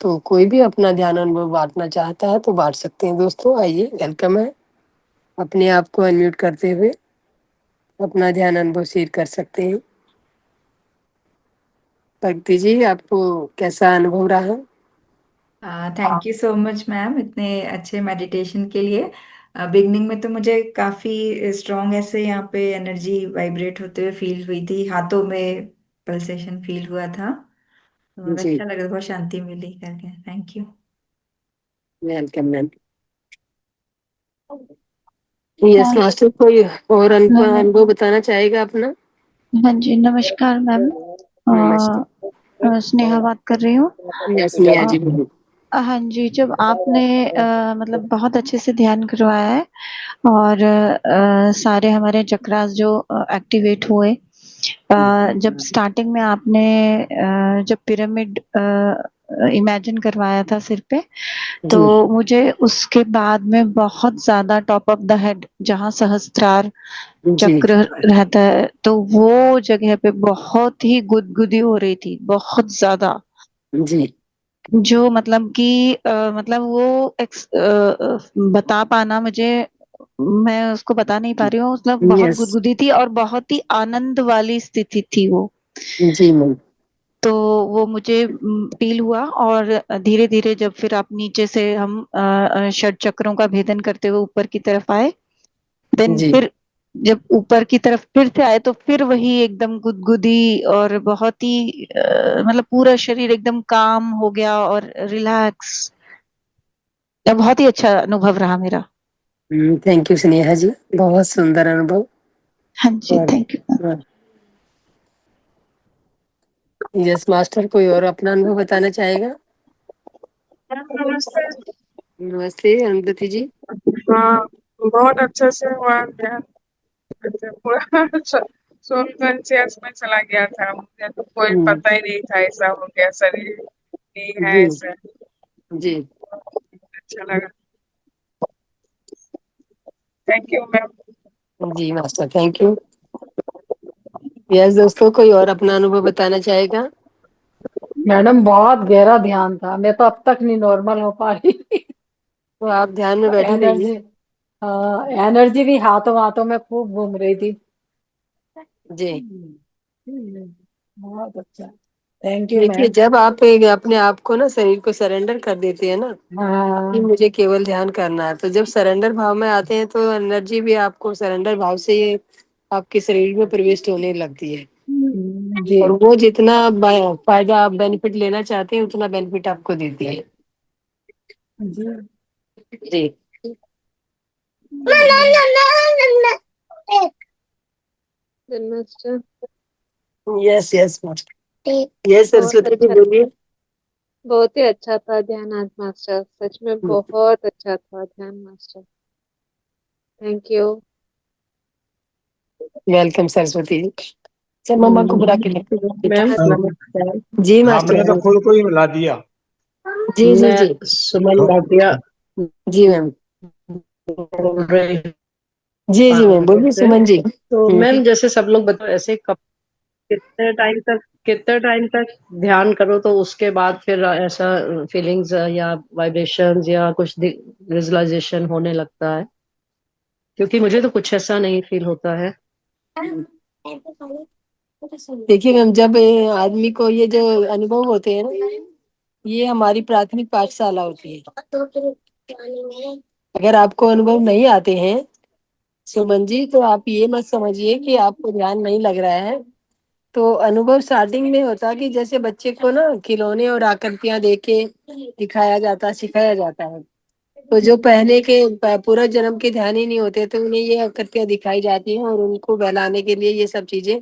तो कोई भी अपना ध्यान अनुभव बांटना चाहता है तो बांट सकते हैं दोस्तों। आइए, वेलकम है। अपने आप को अनम्यूट करते हुए अपना ध्यान अनुभव शेयर कर सकते हैं। भक्ति जी, आपको कैसा अनुभव रहा? Thank you so much ma'am, इतने अच्छे मेडिटेशन के लिए। बिगनिंग में तो मुझे काफी स्ट्रांग ऐसे यहाँ पे एनर्जी वाइब्रेट होते हुए फील हुई थी, हाथों में पल्सेशन फील हुआ था। तो बहुत जी, अच्छा लगा, बहुत शांति मिली करके। Thank you. Welcome ma'am. Yes हाँ मास्टर, कोई और नम, अनुभव बताना चाहेगा अपना? हाँ जी, नमस्कार मैम। नमस्ते। स्नेहा बात कर रही हूँ। यस नेहा अ, जी, बोलिए। हाँ जी, जब आपने मतलब बहुत अच्छे से ध्यान करवाया है और सारे हमारे चक्रास जो एक्टिवेट हुए। जब स्टार्टिंग में आपने जब पिरामिड इमेजिन करवाया था सिर पे, तो जी मुझे उसके बाद में बहुत ज्यादा टॉप ऑफ द हेड जहाँ सहस्त्रार जी चक्र रहता है, तो वो जगह पे बहुत ही गुदगुदी हो रही थी, बहुत ज्यादा। जी। जो मतलब कि मतलब वो बता पाना मुझे, मैं उसको बता नहीं पा रही हूँ। मतलब बहुत यस। गुदगुदी थी और बहुत ही आनंद वाली स्थिति थी वो। जी मैम। तो वो मुझे फील हुआ। और धीरे धीरे जब फिर आप नीचे से हम षट चक्रों का भेदन करते हुए ऊपर की तरफ आए, देन जी फिर जब ऊपर की तरफ फिर से आए तो फिर वही एकदम गुदगुदी और बहुत ही मतलब पूरा शरीर एकदम काम हो गया और रिलैक्स। बहुत ही अच्छा अनुभव रहा मेरा। थैंक यू स्नेहा जी, बहुत सुंदर अनुभव। हाँ जी, थैंक यू। और यस मास्टर, कोई और अपना अनुभव बताना चाहेगा? नमस्ते। नमस्ते अरुंधति जी। हाँ, बहुत अच्छे से हुआ ध्यान। अच्छा, पूरा सोल कॉन्शियस में चला गया था, मुझे तो कोई हम्म, पता ही नहीं था ऐसा हो गया, शरीर नहीं है जी ऐसे। जी अच्छा लगा। Thank you ma'am. जी मास्टर, थैंक यू। यस दोस्तों, कोई और अपना अनुभव बताना चाहेगा? मैडम बहुत गहरा ध्यान था, मैं तो अब तक नहीं नॉर्मल हो पा रही। तो आप ध्यान में बैठी रहिए। एनर्जी, एनर्जी भी हाथों हाथों में खूब घूम रही थी। जी, हम्म, बहुत अच्छा। थैंक यू देखिए, मैम। जब आप अपने आप को ना, शरीर को सरेंडर कर देते हैं ना कि हाँ। मुझे केवल ध्यान करना है, तो जब सरेंडर भाव में आते हैं तो एनर्जी भी आपको सरेंडर भाव से ही आपके शरीर में प्रविष्ट होने लगती है। जी। और वो जितना फायदा आप बेनिफिट लेना चाहते हैं उतना बेनिफिट आपको देती है। जी। जी। Master yes yes master. Yes बहुत सरस्वती जी, अच्छा, बोलिए। बहुत ही अच्छा था ध्यान आज मास्टर, सच में बहुत अच्छा था ध्यान master. Thank you. Welcome Saraswati ji. चल मम्मा को बुला के ले बेटा। मैम आज नमस्कार। जी हाँ, मास्टर। मैंने तो खुद को ही मिला दिया। जी जी मैं जी। सुमन भाटिया जी मैम। बोल रही हूँ जी जी मैम, कानपुर बोलिए से। सुमन जी। तो मैम जैसे सब लोग बताओ ऐसे कब, कितने टाइम तक ध्यान करो तो उसके बाद फिर ऐसा फीलिंग्स या वाइब्रेशंस या कुछ विजुअलाइजेशन होने लगता है? क्योंकि मुझे तो कुछ ऐसा नहीं फील होता है। देखिए मैम, जब आदमी को ये जो अनुभव होते हैं ना, ये हमारी प्राथमिक पाठशाला होती है। अगर आपको अनुभव नहीं आते हैं सुमन जी, तो आप ये मत समझिए कि आपको ध्यान नहीं लग रहा है। तो अनुभव स्टार्टिंग में होता है कि जैसे बच्चे को ना खिलौने और आकृतियां देख के दिखाया जाता, सिखाया जाता है। तो जो पहले के पूरा जन्म के ध्यान ही नहीं होते, तो उन्हें ये आकृतियां दिखाई जाती हैं और उनको बहलाने के लिए ये सब चीजें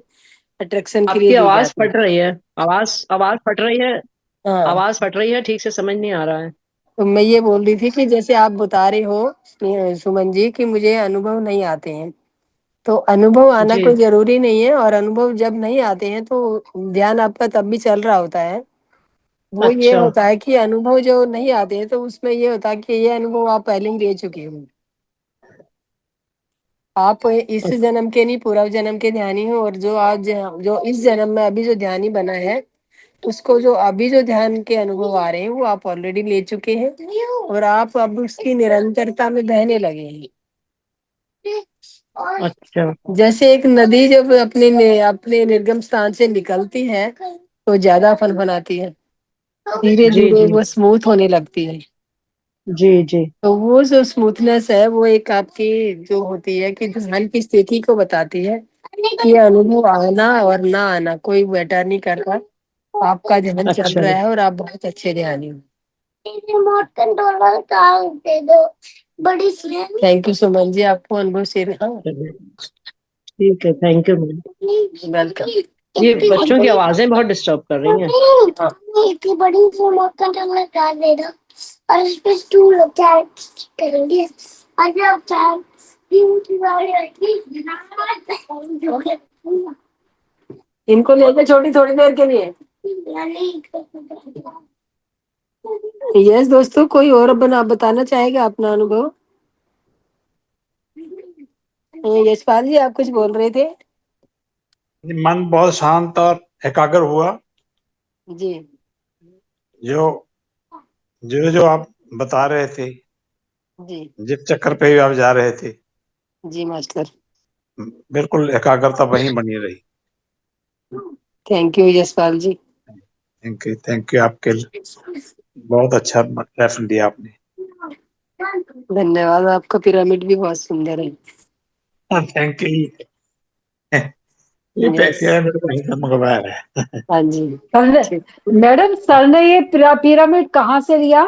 अट्रैक्शन के लिए आपकी दी आवाज जाती फट रही है। आवाज आवाज फट रही है। है। हाँ, आवाज फट रही है, ठीक से समझ नहीं आ रहा है। तो मैं ये बोल रही थी कि जैसे आप बता रहे हो सुमन जी कि मुझे अनुभव नहीं आते हैं, तो अनुभव आना जी। कोई जरूरी नहीं है। और अनुभव जब नहीं आते हैं तो ध्यान आपका तब भी चल रहा होता है। वो ये अच्छा। होता है कि अनुभव जो नहीं आते हैं तो उसमें ये होता है कि ये अनुभव आप पहले ही ले चुके हो। आप इस जन्म के नहीं, पूर्व जन्म के ध्यानी हो। और जो आज जो इस जन्म में अभी जो ध्यानी बना है, उसको जो अभी जो ध्यान के अनुभव आ रहे हैं वो आप ऑलरेडी ले चुके हैं और आप अब उसकी निरंतरता में बहने लगे हैं। अच्छा। जैसे एक नदी जब अपने निर्गम स्थान से निकलती है तो ज्यादा फनफनाती है, धीरे जी धीरे जी वो स्मूथ होने लगती है। जी जी। तो वो जो स्मूथनेस है वो एक आपकी जो होती है कि ध्यान की स्थिति को बताती है कि ये अनुभव आना और ना आना कोई मैटर नहीं करता, आपका ध्यान चल अच्छा रहा है और आप बहुत अच्छे ध्यानी हो। रिमोट कंट्रोलर का दे दो बड़ी सी। थैंक यू सुमन जी, आपको अनुभव शेयर। हाँ, चलिए, ठीक है, थैंक यू मैम। वेलकम। ये बच्चों की आवाजें बहुत डिस्टर्ब कर रही हैं। एक बड़ी रिमोट कंट्रोलर का दे दो और उस पे स्टूल अटैच करेंगे और जब चाहे इनको लेके छोटी थोड़ी देर के लिए। यस दोस्तों, कोई और बताना चाहेगा अपना अनुभव? यशपाल जी, आप कुछ बोल रहे थे? मन बहुत शांत और एकाग्र हुआ। जी जो जो जो आप बता रहे थे, जी जिस चक्कर पे भी आप जा रहे थे, जी मास्टर। बिल्कुल एकाग्रता वहीं बनी रही। Thank you Yashpal ji. Thank you आपके बहुत अच्छा रेफरेंस दिया आपने। धन्यवाद, आपका पिरामिड भी बहुत सुंदर है। Thank you. ये यस, पिरामिड वहीं से मंगवाया है। हाँ जी। सर ने, ठीक। मैडम सर ने ये पिरामिड कहाँ से लिया?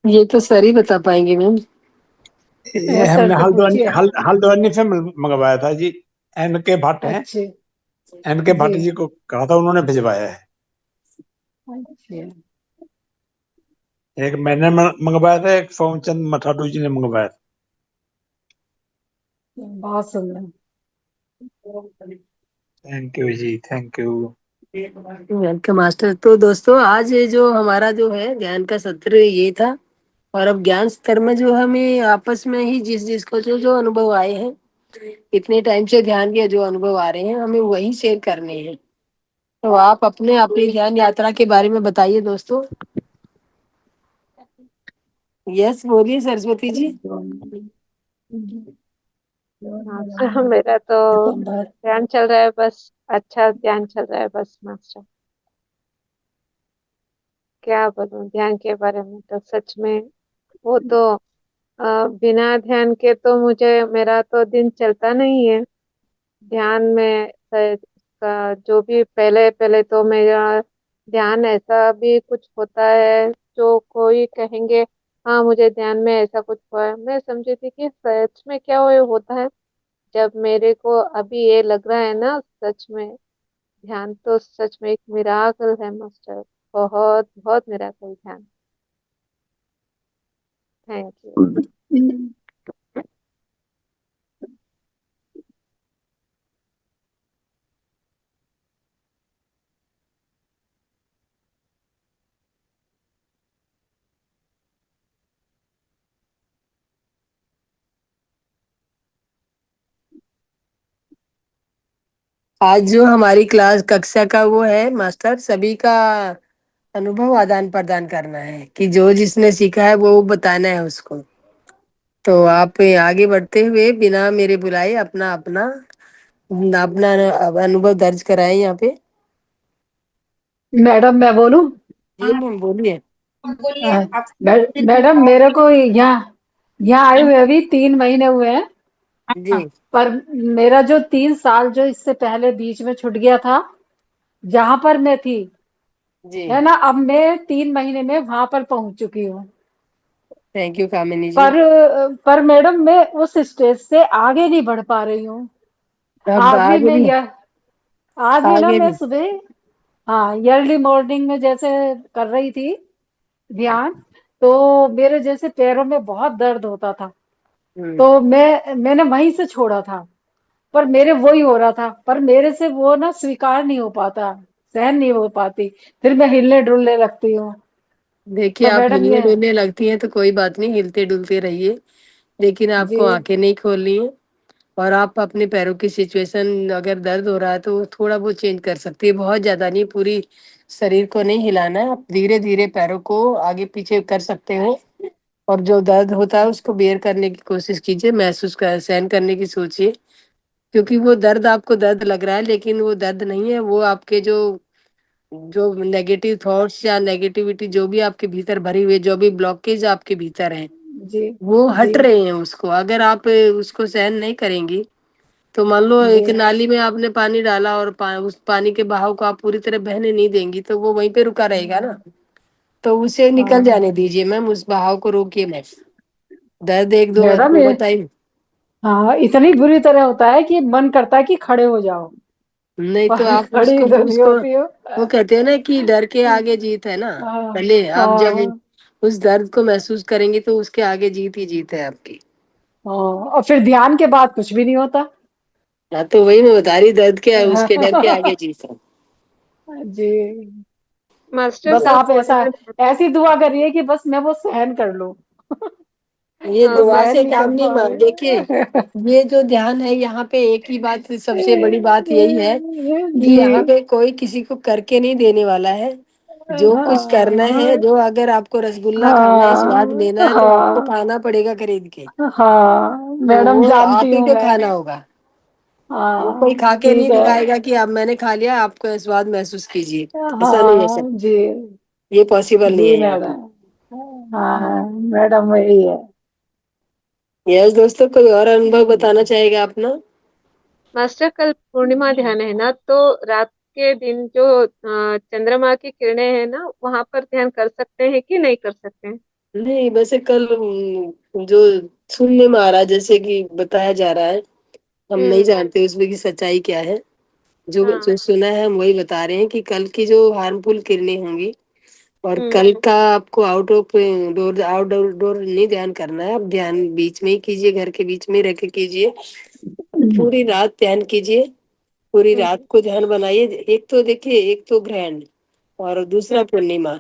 ये तो सर ही बता पाएंगे मैम। ये सर हमने से पूछिए। हल्द्वानी से मंगवाया था जी। एन के भट्ट हैं, अच्छे एन के जी। भट्ट जी को कहा था, उन्होंने भिजवाया है। अच्छे एक मैंने मंगवाया था, एक सोमचंद मठाडू जी ने मंगवाया था। बहुत सुंदर। थैंक यू जी, थैंक यू। Welcome master. तो दोस्तों, आज ये जो हमारा जो है ज्ञान का सत्र ये था, और अब ज्ञान स्तर में जो हमें आपस में ही जिस जिसको जो जो अनुभव आए हैं, इतने टाइम से ध्यान के जो अनुभव आ रहे हैं, हमें वही शेयर करने हैं। तो आप अपने अपनी ध्यान यात्रा के बारे में बताइए दोस्तों। यस, बोलिए सरस्वती जी। मास्टर मेरा तो ध्यान चल रहा है बस, अच्छा ध्यान चल रहा है बस मास्टर। क्या बोलूं ध्यान के बारे में, तो सच में वो तो बिना ध्यान के तो मुझे मेरा तो दिन चलता नहीं है। ध्यान में जो भी पहले पहले तो मेरा ध्यान ऐसा भी कुछ होता है जो कोई कहेंगे हाँ मुझे ध्यान में ऐसा कुछ हुआ है, मैं समझी थी कि सच में क्या वो होता है। जब मेरे को अभी ये लग रहा है ना, सच में ध्यान तो सच में एक मिराकल है मास्टर। बहुत बहुत मिराकल ध्यान। Thank you. आज जो हमारी क्लास कक्षा का वो है मास्टर, सभी का अनुभव आदान प्रदान करना है कि जो जिसने सीखा है वो बताना है उसको। तो आप आगे बढ़ते हुए बिना मेरे बुलाए अपना अपना अपना अनुभव दर्ज कराएं यहाँ पे। मैडम मैं बोलूं? जी मैम, बोलिए। मैडम मेरे को यहाँ यहाँ आए हुए अभी 3 महीने हुए हैं। जी पर मेरा जो 3 साल जो इससे पहले बीच में छूट गया था, जहां पर मैं थी, जी। है ना, अब मैं 3 महीने में वहां पर पहुंच चुकी हूँ। थैंक यू कामिनी जी। पर मैडम मैं उस स्टेज से आगे नहीं बढ़ पा रही हूँ। अब आज भी आगे मैं भी, यह आज भी ना आगे मैं भी। सुबह, हाँ, अर्ली मॉर्निंग में जैसे कर रही थी ध्यान, तो मेरे जैसे पैरों में बहुत दर्द होता था। हम्म। तो मैंने वहीं से छोड़ा था। पर मेरे वो ही हो रहा था, पर मेरे से वो ना स्वीकार नहीं हो पाता, सहन नहीं हो पाती। फिर मैं हिलने डुलने लगती हूँ। देखिए, तो आप मैडम हिलने ये, डुलने लगती हैं तो कोई बात नहीं, हिलते डुलते रहिए, लेकिन जी आपको आंखें नहीं खोलनी है। और आप अपने पैरों की सिचुएशन अगर दर्द हो रहा है तो थोड़ा बहुत चेंज कर सकती है, बहुत ज्यादा नहीं, पूरी शरीर को नहीं हिलाना है, आप धीरे धीरे पैरों को आगे पीछे कर सकते हो। और जो दर्द होता है उसको बेयर करने की कोशिश कीजिए, महसूस कर सहन करने की सोचिए। क्योंकि वो दर्द आपको दर्द लग रहा है, लेकिन वो दर्द नहीं है, वो आपके जो जो नेगेटिव थॉट्स या नेगेटिविटी जो भी आपके भीतर भरी हुई है, जो भी ब्लॉकेज आपके भीतर है, जी वो जी हट रहे हैं। उसको अगर आप उसको सहन नहीं करेंगी तो मान लो जी एक नाली में आपने पानी डाला और उस पानी के बहाव को आप पूरी तरह बहने नहीं देंगी तो वो वहीं पे रुका रहेगा ना। तो उसे निकल हाँ जाने दीजिए मैम, उस बहाव को रोकिए मत। दर्द एक दो मैडम दो ये, बताइए। हाँ इतनी बुरी तरह होता है कि मन करता है कि खड़े हो जाओ, नहीं तो पर आप खड़ी उसको इधर नहीं उसको होती हो। वो कहते हैं ना कि डर के आगे जीत है ना। हाँ पहले आप जब हाँ उस दर्द को महसूस करेंगे तो उसके आगे जीत ही जीत है आपकी। हाँ, और फिर ध्यान के बाद कुछ भी नहीं होता। हाँ तो वही मैं बता रही, दर्द के उसके डर के आगे जीत है। जी, मास्टर बस कल आप ऐसा, पूर्णिमा ऐसी दुआ करिए कि बस मैं वो सहन कर लूं। ये वो दुआ सहन से नहीं काम कर नहीं, पा देखिए रहे। ये जो ध्यान है यहाँ पे एक ही बात, सबसे बड़ी बात यही है कि जी यहाँ पे कोई किसी को करके नहीं देने वाला है। जो कुछ करना है, हाँ जो अगर आपको रसगुल्ला खाना है, स्वाद लेना हाँ है, तो आपको हाँ खाना पड़ेगा खरीद के। हाँ तो मैडम वो जानती आप ही हूँ को मैं। खाना होगा। वो कोई हाँ खा के नहीं ठीक है। दिखाएगा कि अब मैंने खा लिया, आपको स्वाद महसूस कीजिए। ऐसा नहीं हो हाँ सकता, जी ये पॉसिबल नहीं जी है यहाँ पे। मैडम। हाँ मैडम वही है। यस दोस्तों, कोई और अनुभव बताना चाहेगा अपना? मास्टर कल पूर्णिमा ध्यान है ना, तो रात के दिन जो चंद्रमा की किरणें हैं ना, वहां पर ध्यान कर सकते हैं कि नहीं कर सकते हैं? नहीं, वैसे कल जो सुनने में आ रहा है, जैसे कि बताया जा रहा है, हम नहीं हम्म। जानते उसमें की सच्चाई क्या है। जो हाँ। जो सुना है हम वही बता रहे हैं कि कल की जो हार्मफुल किरणें होंगी, और हम्म। कल का आपको out of door outdoor door नहीं ध्यान करना है, आप ध्यान बीच में ही कीजिए, घर के बीच में रह के कीजिए। पूरी रात ध्यान कीजिए, पूरी रात हम्म। को ध्यान बनाइए। एक तो देखिए, एक तो ग्रहण और दूसरा हम्म। पूर्णिमा,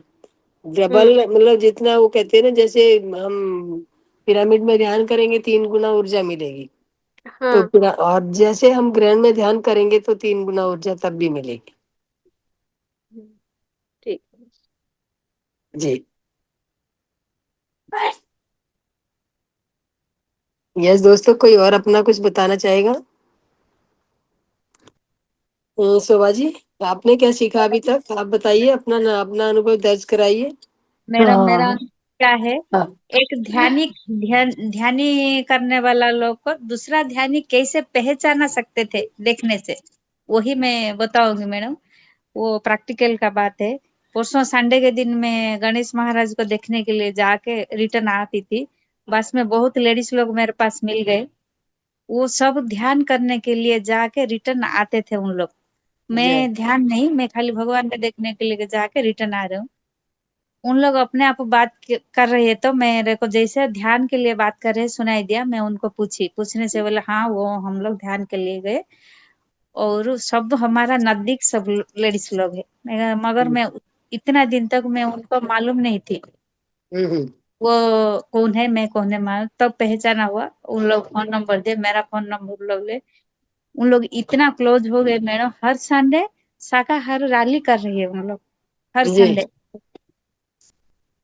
डबल, हम्म। मतलब जितना वो कहते हैं ना, जैसे हम पिरामिड में ध्यान करेंगे 3 गुना ऊर्जा मिलेगी। तो हाँ। और जैसे हम ग्रहण में ध्यान करेंगे तो 3 गुना ऊर्जा तब भी मिलेगी। हम्म, ठीक है। जी। यस दोस्तों, कोई और अपना कुछ बताना चाहेगा? शोभा जी, आपने क्या सीखा अभी तक, आप बताइए, अपना अपना अनुभव दर्ज कराइए। मैडम मेरा हाँ क्या है, हाँ एक ध्यानी करने वाला लोग को दूसरा ध्यानी कैसे पहचाना सकते थे देखने से, वही मैं बताऊंगी मैडम। वो प्रैक्टिकल का बात है। परसों संडे के दिन मैं गणेश महाराज को देखने के लिए जाके रिटर्न आती थी, बस में बहुत लेडीज लोग मेरे पास मिल गए। वो सब ध्यान करने के लिए जाके रिटर्न आते थे उन लोग। जी मैं ध्यान नहीं, मैं खाली भगवान को देखने के लिए जाके रिटर्न आ रहा हूँ। उन लोग अपने आप बात कर रहे हैं, तो मेरे को जैसे ध्यान के लिए बात कर रहे सुनाई दिया। मैं उनको पूछने से बोले हाँ वो हम लोग ध्यान के लिए गए, और सब हमारा नजदीक सब लेडीज लोग है। मगर मैं इतना दिन तक मैं उनको मालूम नहीं थी हम्म। वो कौन है, मैं कौन है मालूम, तब पहचाना हुआ। उन लोग फोन नंबर दे, मेरा फोन नंबर लोग ले, उन लोग इतना क्लोज हो गए मैडम। हर संडे शाकाहार रैली कर रही है उन लोग, हर जी संडे।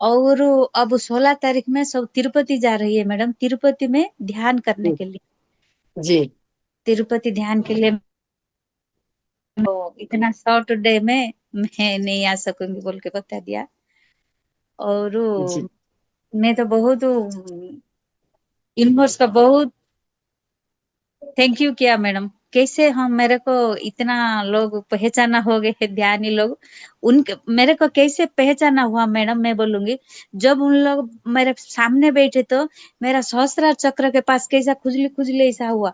और अब 16 तारीख में सब तिरुपति जा रही है मैडम, तिरुपति में ध्यान करने के लिए। जी तिरुपति ध्यान के लिए तो इतना शॉर्ट डे में मैं नहीं आ सकूंगी बोल के बता दिया। और जी मैं तो बहुत यूनिवर्स का बहुत थैंक यू किया मैडम। कैसे हम, मेरे को इतना लोग पहचाना हो गए हैं ध्यानी लोग, उनके मेरे को कैसे पहचाना हुआ मैडम, मैं बोलूंगी। जब उन लोग मेरे सामने बैठे तो मेरा सहस्त्रार चक्र के पास कैसा खुजली खुजली ऐसा हुआ।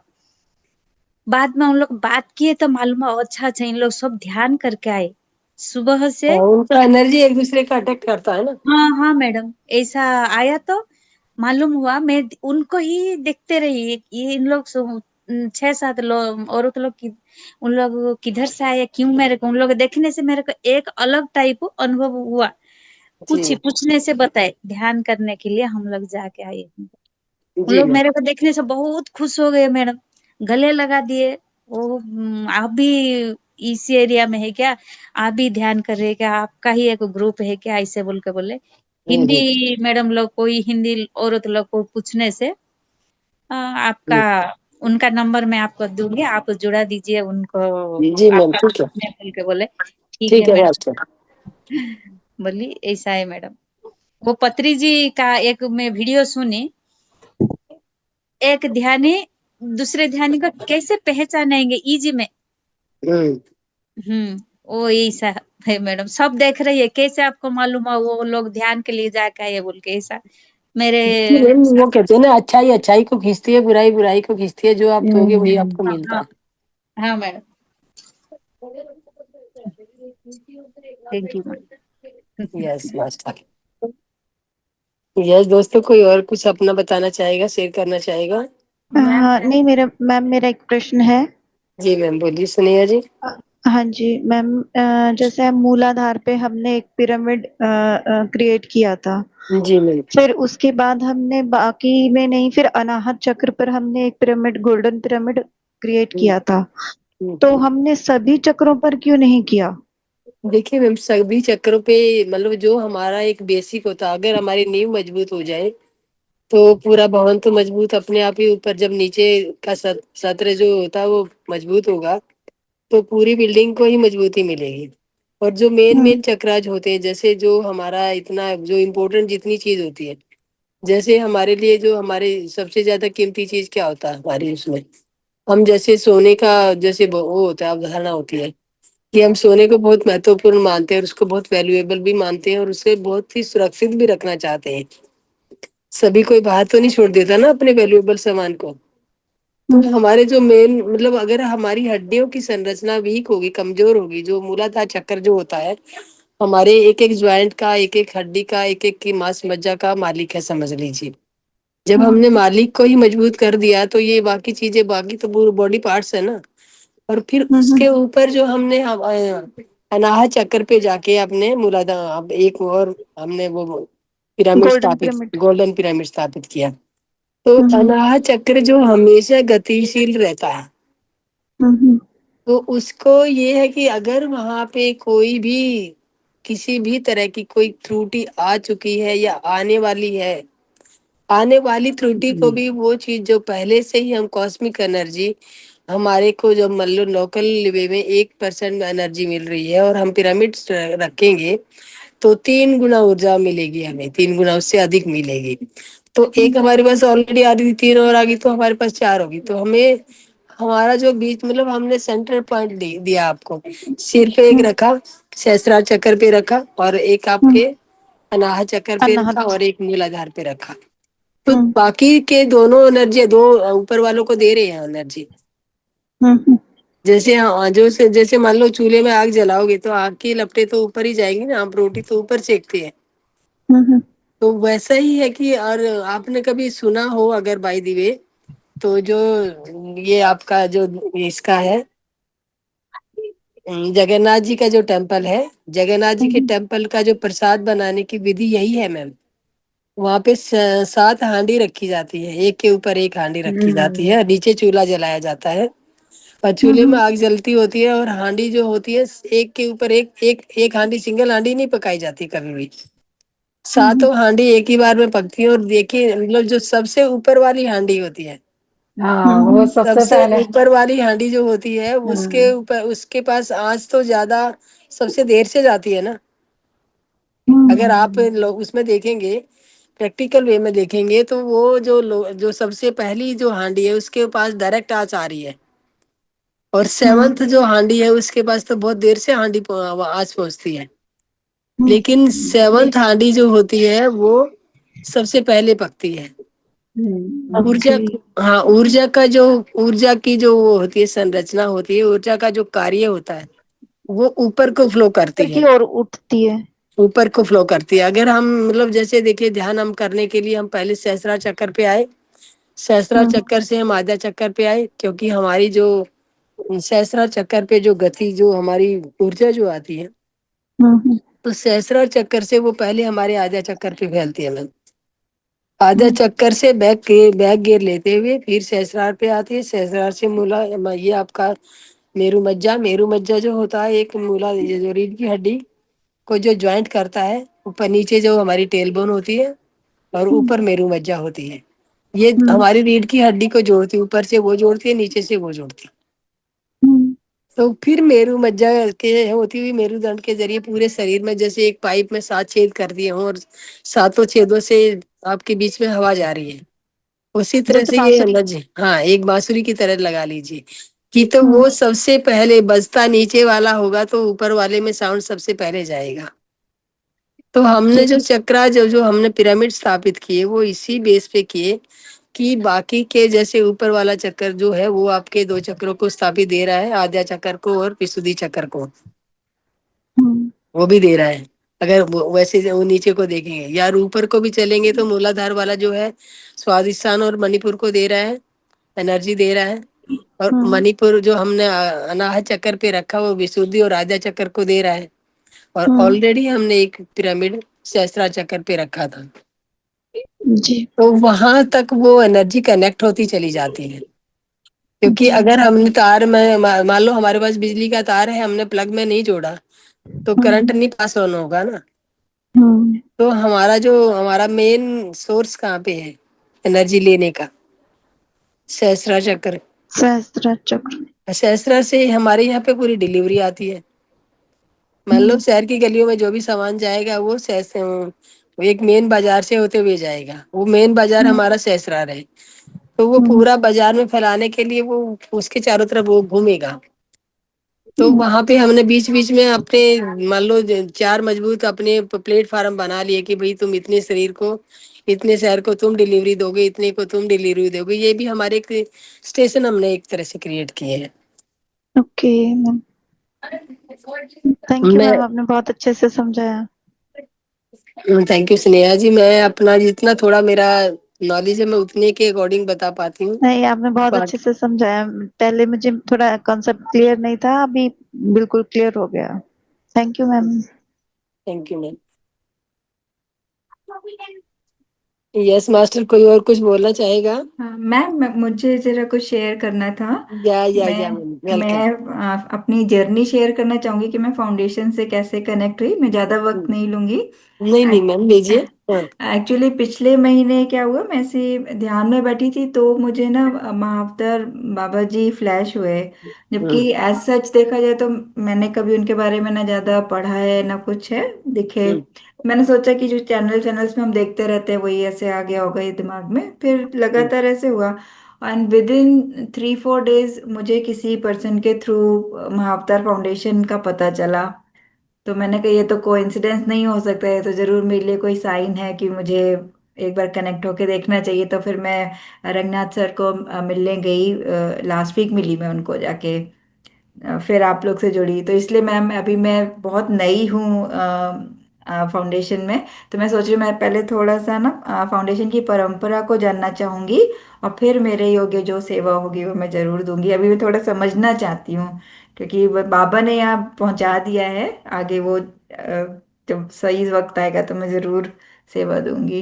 बाद में उन लोग बात किए तो मालूम हुआ अच्छा अच्छा इन लोग सब ध्यान करके आए सुबह से। हाँ, उनका एनर्जी एक दूसरे का अटेक्ट करता है ना। हाँ हाँ मैडम, ऐसा आया तो मालूम हुआ। मैं उनको ही देखते रही, ये इन लोग 6-7 लोग औरत लोग की, उन लोग किधर से आए क्यों, मेरे को उन लोग देखने से मेरे को एक अलग टाइप अनुभव हुआ। जी पूछने से बताए ध्यान करने के लिए हम लोग जाके आए। उन जी लोग मैम। मेरे को देखने से बहुत खुश हो गए मैडम। गले लगा दिए। वो आप भी इसी एरिया में है क्या? आप भी ध्यान कर रहे हैं क्या? आपका ही एक ग्रुप है क्या? ऐसे बोल के बोले। हिंदी मैडम लोग, कोई हिंदी औरत लोग को पूछने से आपका उनका नंबर मैं आपको दूंगी, आप जुड़ा दीजिए उनको। जी मैम, आपका ठीक है। मैं बोल के बोले ठीक है ठीक है मैडम। मास्टर। बोली ऐसा है मैडम। वो पत्री जी का एक मैं वीडियो सुनी। एक ध्यानी दूसरे ध्यानी को कैसे पहचानेंगे इजी में। हम्म। वो ऐसा है मैडम। सब देख रही है, कैसे आपको मालूम है वो लोग ध्यान के लिए जाके आए बोल के? ऐसा मेरे मैम वो कहते हैं ना, अच्छाई अच्छाई को खींचती है, बुराई बुराई को खींचती है। जो आप दोगे वही आपको मिलता हाँ, है। हाँ madam. Thank you madam. Yes master. Yes दोस्तों, कोई और कुछ अपना बताना चाहेगा, शेयर करना चाहेगा? नहीं मेरा मैम, मेरा एक प्रश्न है। जी मैम बोलिए, सुनिए जी। हाँ जी मैम, जैसे मूलाधार पे हमने एक पिरामिड क्रिएट किया था, जी मैम। फिर उसके बाद हमने बाकी में नहीं, फिर अनाहत चक्र पर हमने एक पिरामिड, गोल्डन पिरामिड क्रिएट किया था। तो हमने सभी चक्रों पर क्यों नहीं किया? देखिए मैम, सभी चक्रों पे मतलब जो हमारा एक बेसिक होता है, अगर हमारी नींव मजबूत हो जाए तो पूरा भवन तो मजबूत अपने आप ही। ऊपर जब नीचे का सत्र जो होता है वो मजबूत होगा तो पूरी बिल्डिंग को ही मजबूती मिलेगी। और जो मेन मेन चक्राज होते हैं, जैसे जो हमारा इतना जो इम्पोर्टेंट जितनी चीज होती है, जैसे हमारे लिए जो हमारे सबसे ज्यादा कीमती चीज क्या होता है हमारी उसमें, हम जैसे सोने का जैसे वो होता है, अवधारणा होती है कि हम सोने को बहुत महत्वपूर्ण मानते हैं और उसको बहुत वैल्यूएबल भी मानते हैं और उसे बहुत ही सुरक्षित भी रखना चाहते हैं। सभी कोई बाहर तो नहीं छोड़ देता ना अपने वैल्यूएबल सामान को। तो हमारे जो मेन मतलब अगर हमारी हड्डियों की संरचना वीक होगी, कमजोर होगी, जो मूलाधार चक्र जो होता है हमारे एक एक ज्वाइंट का, एक एक हड्डी का, एक एक की मांस मज्जा का मालिक है, समझ लीजिए। जब हमने मालिक को ही मजबूत कर दिया तो ये बाकी चीजें, बाकी तो पूरे बॉडी पार्ट्स है ना। और फिर उसके ऊपर जो हमने अनाहत चक्र पे जाके अपने मूलाधार, अब एक और हमने वो पिरामिड गोल्डन स्थापित, पिरामिड। गोल्डन पिरामिड स्थापित किया। तो अनाहत चक्र जो हमेशा गतिशील रहता है, तो उसको ये है कि अगर वहां पे कोई भी किसी भी तरह की कोई त्रुटि आ चुकी है या आने वाली है, आने वाली त्रुटि को भी वो चीज जो पहले से ही हम कॉस्मिक एनर्जी हमारे को जब मान लो लोकल वे में 1% एनर्जी मिल रही है और हम पिरामिड रखेंगे तो 3 गुना ऊर्जा मिलेगी, हमें 3 गुना उससे अधिक मिलेगी। तो एक हमारे पास ऑलरेडी आ रही थी, 3 और आ गई तो हमारे पास 4 होगी। तो हमें हमारा जो बीच मतलब हमने सेंटर पॉइंट दिया आपको, सिर पे एक रखा, सहस्त्रार चक्र पे रखा, और एक आपके अनाहत चक्र पे रखा, अनाहत। और एक मूलाधार पे रखा। तो बाकी के दोनों एनर्जी दो ऊपर वालों को दे रहे हैं एनर्जी। जैसे जो से जैसे मान लो चूल्हे में आग जलाओगे तो आग की लपटें तो ऊपर ही जाएंगी ना, हम रोटी तो ऊपर सेकते हैं। तो वैसा ही है कि, और आपने कभी सुना हो अगर बाय द वे, तो जो ये आपका जो इसका है जगन्नाथ जी का जो टेम्पल है, जगन्नाथ जी के टेम्पल का जो प्रसाद बनाने की विधि यही है मैम। वहां पे 7 हांडी रखी जाती है, एक के ऊपर एक हांडी रखी जाती है, नीचे चूल्हा जलाया जाता है और चूल्हे में आग जलती होती है, और हांडी जो होती है एक के ऊपर एक एक एक हांडी, सिंगल हांडी नहीं पकाई जाती कभी भी, सातों हांडी एक ही बार में पकती है। और देखिए मतलब जो सबसे ऊपर वाली हांडी होती है, हाँ, वो सबसे सबसे पहले। ऊपर वाली हांडी जो होती है उसके ऊपर उसके पास आंच तो ज्यादा सबसे देर से जाती है ना। अगर आप लोग उसमें देखेंगे, प्रैक्टिकल वे में देखेंगे, तो वो जो सबसे पहली जो हांडी है उसके पास डायरेक्ट आंच आ रही है, और सेवंथ जो हांडी है उसके पास तो बहुत देर से आंच पहुंचती है। लेकिन सेवंथ हांडी जो होती है वो सबसे पहले पकती है। ऊर्जा, हाँ, ऊर्जा की जो वो होती है, संरचना होती है, ऊर्जा का जो कार्य होता है वो ऊपर को फ्लो करती ऊपर है, की ओर उठती है। ऊपर को फ्लो करती है। अगर हम मतलब जैसे देखिए, ध्यान हम करने के लिए हम पहले सहस्त्रार चक्कर पे आए, सहस्त्रार चक्कर से हम आधा चक्कर पे आए, क्योंकि हमारी जो सहस्त्रार चक्कर पे जो गति, जो हमारी ऊर्जा जो आती है, तो सहस्त्रार चक्कर से वो पहले हमारे आधा चक्कर पे फैलती है मैम। आधा चक्कर से बैक गियर लेते हुए फिर सहस्रार पे आती है। सहस्रार से मूला, ये आपका मेरू मज्जा जो होता है, एक मूला ये जो रीढ़ की हड्डी को जो ज्वाइंट करता है, ऊपर नीचे जो हमारी टेल बोन होती है और ऊपर मेरू मज्जा होती है। ये हमारी रीढ़ की हड्डी को जोड़ती है, ऊपर से वो जोड़ती है, नीचे से वो जोड़ती है। तो फिर मेरू मज्जा के होती हुई मेरुदंड के जरिए पूरे शरीर में जैसे एक पाइप में 7 छेद कर दिए हों और 7 छेदों से आपके बीच में हवा जा रही है, उसी तरह जैसे से ये बांसुरी। एनर्जी, हाँ, एक बांसुरी की तरह लगा लीजिए कि तो वो सबसे पहले बजता नीचे वाला होगा तो ऊपर वाले में साउंड सबसे पहले जाएगा। तो हमने जो चक्रा जो जो हमने पिरामिड स्थापित किए वो इसी बेस पे किए कि बाकी के जैसे ऊपर वाला चक्कर जो है वो आपके 2 चक्रों को स्थापित दे रहा है, आद्या चक्र को और विशुद्धि चक्र को वो भी दे रहा है। अगर वैसे वो नीचे को देखेंगे यार ऊपर को भी चलेंगे तो मूलाधार वाला जो है स्वादिष्ठान और मणिपुर को दे रहा है, एनर्जी दे रहा है। और मणिपुर जो हमने अनाहत चक्र पे रखा वो विशुद्धि और आद्या चक्र को दे रहा है। और ऑलरेडी हमने एक पिरामिड सहस्त्रा चक्र पे रखा था, जी तो वहां तक वो एनर्जी कनेक्ट होती चली जाती है। क्योंकि जी। अगर हमने तार में मान लो हमारे पास बिजली का तार है, हमने प्लग में नहीं जोड़ा तो करंट नहीं पास ऑन होगा ना। तो हमारा मेन सोर्स कहाँ पे है एनर्जी लेने का? सहस्त्रा चक्र। सहस्त्र चक्र। सहस्त्रा से हमारे यहाँ पे पूरी डिलीवरी आती है। मान लो शहर की गलियों में जो भी सामान जाएगा वो वो एक मेन बाजार से होते हुए जाएगा, वो मेन बाजार हमारा सहस्रार है। तो वो पूरा बाजार में फैलाने के लिए वो उसके चारों तरफ वो घूमेगा। तो वहां पे हमने बीच बीच में अपने मान लो 4 मजबूत अपने प्लेटफार्म बना लिए कि भाई तुम इतने शरीर को, इतने शहर को तुम डिलीवरी दोगे, इतने को तुम डिलीवरी दोगे। ये भी हमारे एक स्टेशन हमने एक तरह से क्रिएट किए हैं। ओके मैम, थैंक यू मैं मैम, आपने बहुत अच्छे से समझाया। थैंक यू स्नेहा जी। मैं अपना जितना थोड़ा मेरा नॉलेज है मैं उतने के अकॉर्डिंग बता पाती हूँ। नहीं, आपने बहुत अच्छे बाकी से समझाया। पहले मुझे थोड़ा कॉन्सेप्ट क्लियर नहीं था, अभी बिल्कुल क्लियर हो गया। Thank you ma'am. Thank you ma'am. Yes master, कोई और कुछ बोलना चाहेगा? हाँ मैम, मुझे जरा कुछ शेयर करना था। या वेलकम। मैं अपनी जर्नी शेयर करना चाहूंगी कि मैं फाउंडेशन से कैसे कनेक्ट हुई। मैं ज्यादा वक्त नहीं लूंगी। नहीं नहीं मैम, लीजिए। हाँ। एक्चुअली पिछले महीने क्या हुआ, मैं ऐसे ध्यान में बैठी थी तो मुझे ना महाअवतार बाबा जी फ्लैश हुए। जबकि एज सच देखा जाए तो मैंने कभी उनके बारे में ना ज्यादा पढ़ा है ना कुछ है दिखे। मैंने सोचा कि जो चैनल्स में हम देखते रहते हैं वही ऐसे आ गया होगा ये दिमाग में, फिर लगातार ऐसे हुआ। एंड विद इन 3-4 डेज मुझे किसी पर्सन के थ्रू महाअवतार फाउंडेशन का पता चला। तो मैंने कहा ये तो कोइंसिडेंस नहीं हो सकता है, तो जरूर मेरे लिए कोई साइन है कि मुझे एक बार कनेक्ट होके देखना चाहिए। तो फिर मैं रंगनाथ सर को मिलने गई। लास्ट वीक मिली मैं उनको जाके। फिर आप लोग से जुड़ी, तो इसलिए मैम अभी मैं बहुत नई हूँ फाउंडेशन में। तो मैं सोच रही हूँ मैं पहले थोड़ा सा ना फाउंडेशन की परंपरा को जानना चाहूंगी, और फिर मेरे योग्य जो सेवा होगी वो मैं जरूर दूंगी। अभी मैं थोड़ा समझना चाहती हूँ, क्योंकि बाबा ने यहाँ पहुंचा दिया है। आगे वो जब सही वक्त आएगा तो मैं जरूर सेवा दूंगी।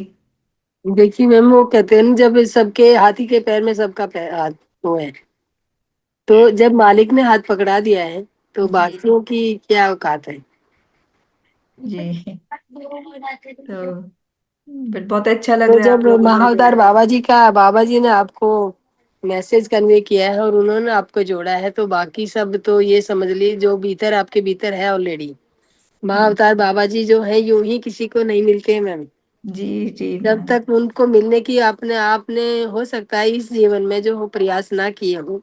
देखिए मैम, वो कहते हैं ना जब सबके हाथी के पैर में सबका हाथ वो है, तो जब मालिक ने हाथ पकड़ा दिया है तो बाकियों की क्या औकात है। जी। तो फिर बहुत अच्छा लग तो रहा है जब आप लोगों से जुड़ महाअवतार के। बाबा जी ने आपको मैसेज कन्वे किया है और उन्होंने आपको जोड़ा है, तो बाकी सब तो ये समझ ली जो भीतर आपके भीतर है ऑलरेडी। महाअवतार बाबा जी जो है यूं ही किसी को नहीं मिलते हैं मैम। जी जी जब मैम। तक उनको मिलने की आपने हो सकता है इस जीवन में जो हो प्रयास ना किए हो,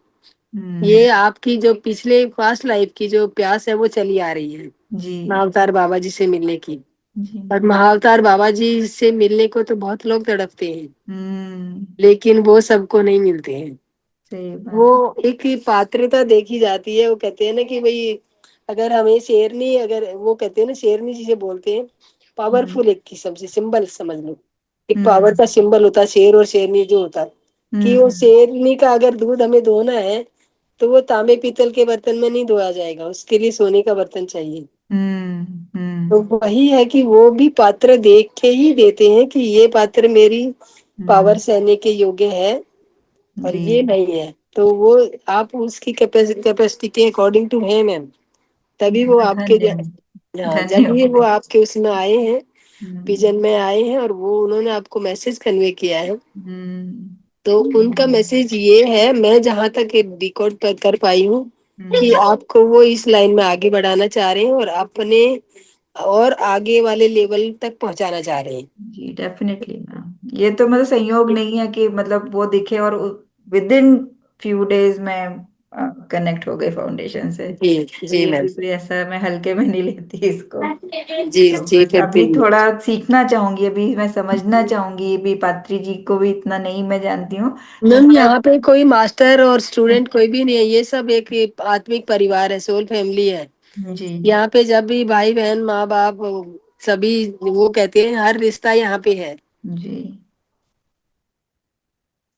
हम्म। ये आपकी जो पिछले पास्ट लाइफ की जो प्यास है वो चली आ रही है जी महाअवतार बाबा जी से मिलने की। जी। और महाअवतार बाबा जी से मिलने को तो बहुत लोग तड़पते हैं, हम्म। लेकिन वो सबको नहीं मिलते हैं। सही वो बात है। एक पात्रता देखी जाती है। वो कहते हैं ना कि भाई अगर हमें शेरनी, अगर वो कहते हैं ना शेरनी जिसे बोलते हैं, हम्म पावरफुल एक किस्म से सिंबल समझ लो, एक पावर हम्म का सिंबल होता है शेर और शेरनी जो होता है। कि वो हम्म शेरनी का अगर दूध हमें धोना है तो वो तांबे पीतल के बर्तन में नहीं धोया जाएगा, उसके लिए सोने का बर्तन चाहिए। तो हम्म। वही है कि वो भी पात्र देख के ही देते हैं कि ये पात्र मेरी पावर सहने के योग्य है और ये जी नहीं है, तो वो आप उसकी कैपेसिटी के अकॉर्डिंग टू है मैम, तभी वो आपके हाँ, जब ही वो धन्यवाद। आपके उसमें आए हैं, विजन हम्म, में आए हैं और वो उन्होंने आपको मैसेज कन्वे किया है, हम्म, तो उनका मैसेज ये है, मैं जहां तक डिकोड कर पाई हूँ, कि हम्म, आपको वो इस लाइन में आगे बढ़ाना चाह रहे हैं और अपने और आगे वाले लेवल तक पहुंचाना चाह रहे हैं। जी डेफिनेटली मैम। ये तो मतलब संयोग नहीं है कि मतलब वो दिखे और विद इन फ्यू डेज में कनेक्ट हो गए फाउंडेशन से। जी तो जी ये मैम। भी कोई ऐसा मैं हल्के में नहीं लेती इसको। जी तो जी बस अभी फिर थोड़ा सीखना चाहूंगी, अभी मैं समझना चाहूंगी, अभी पात्री जी को भी इतना नहीं मैं जानती हूँ। तो मैम, मैं यहाँ पे कोई मास्टर और स्टूडेंट कोई भी नहीं है, ये सब एक आत्मिक परिवार है, सोल फैमिली है। जी यहाँ पे जब भी भाई बहन माँ बाप सभी, वो कहते हैं हर रिश्ता यहाँ पे है। जी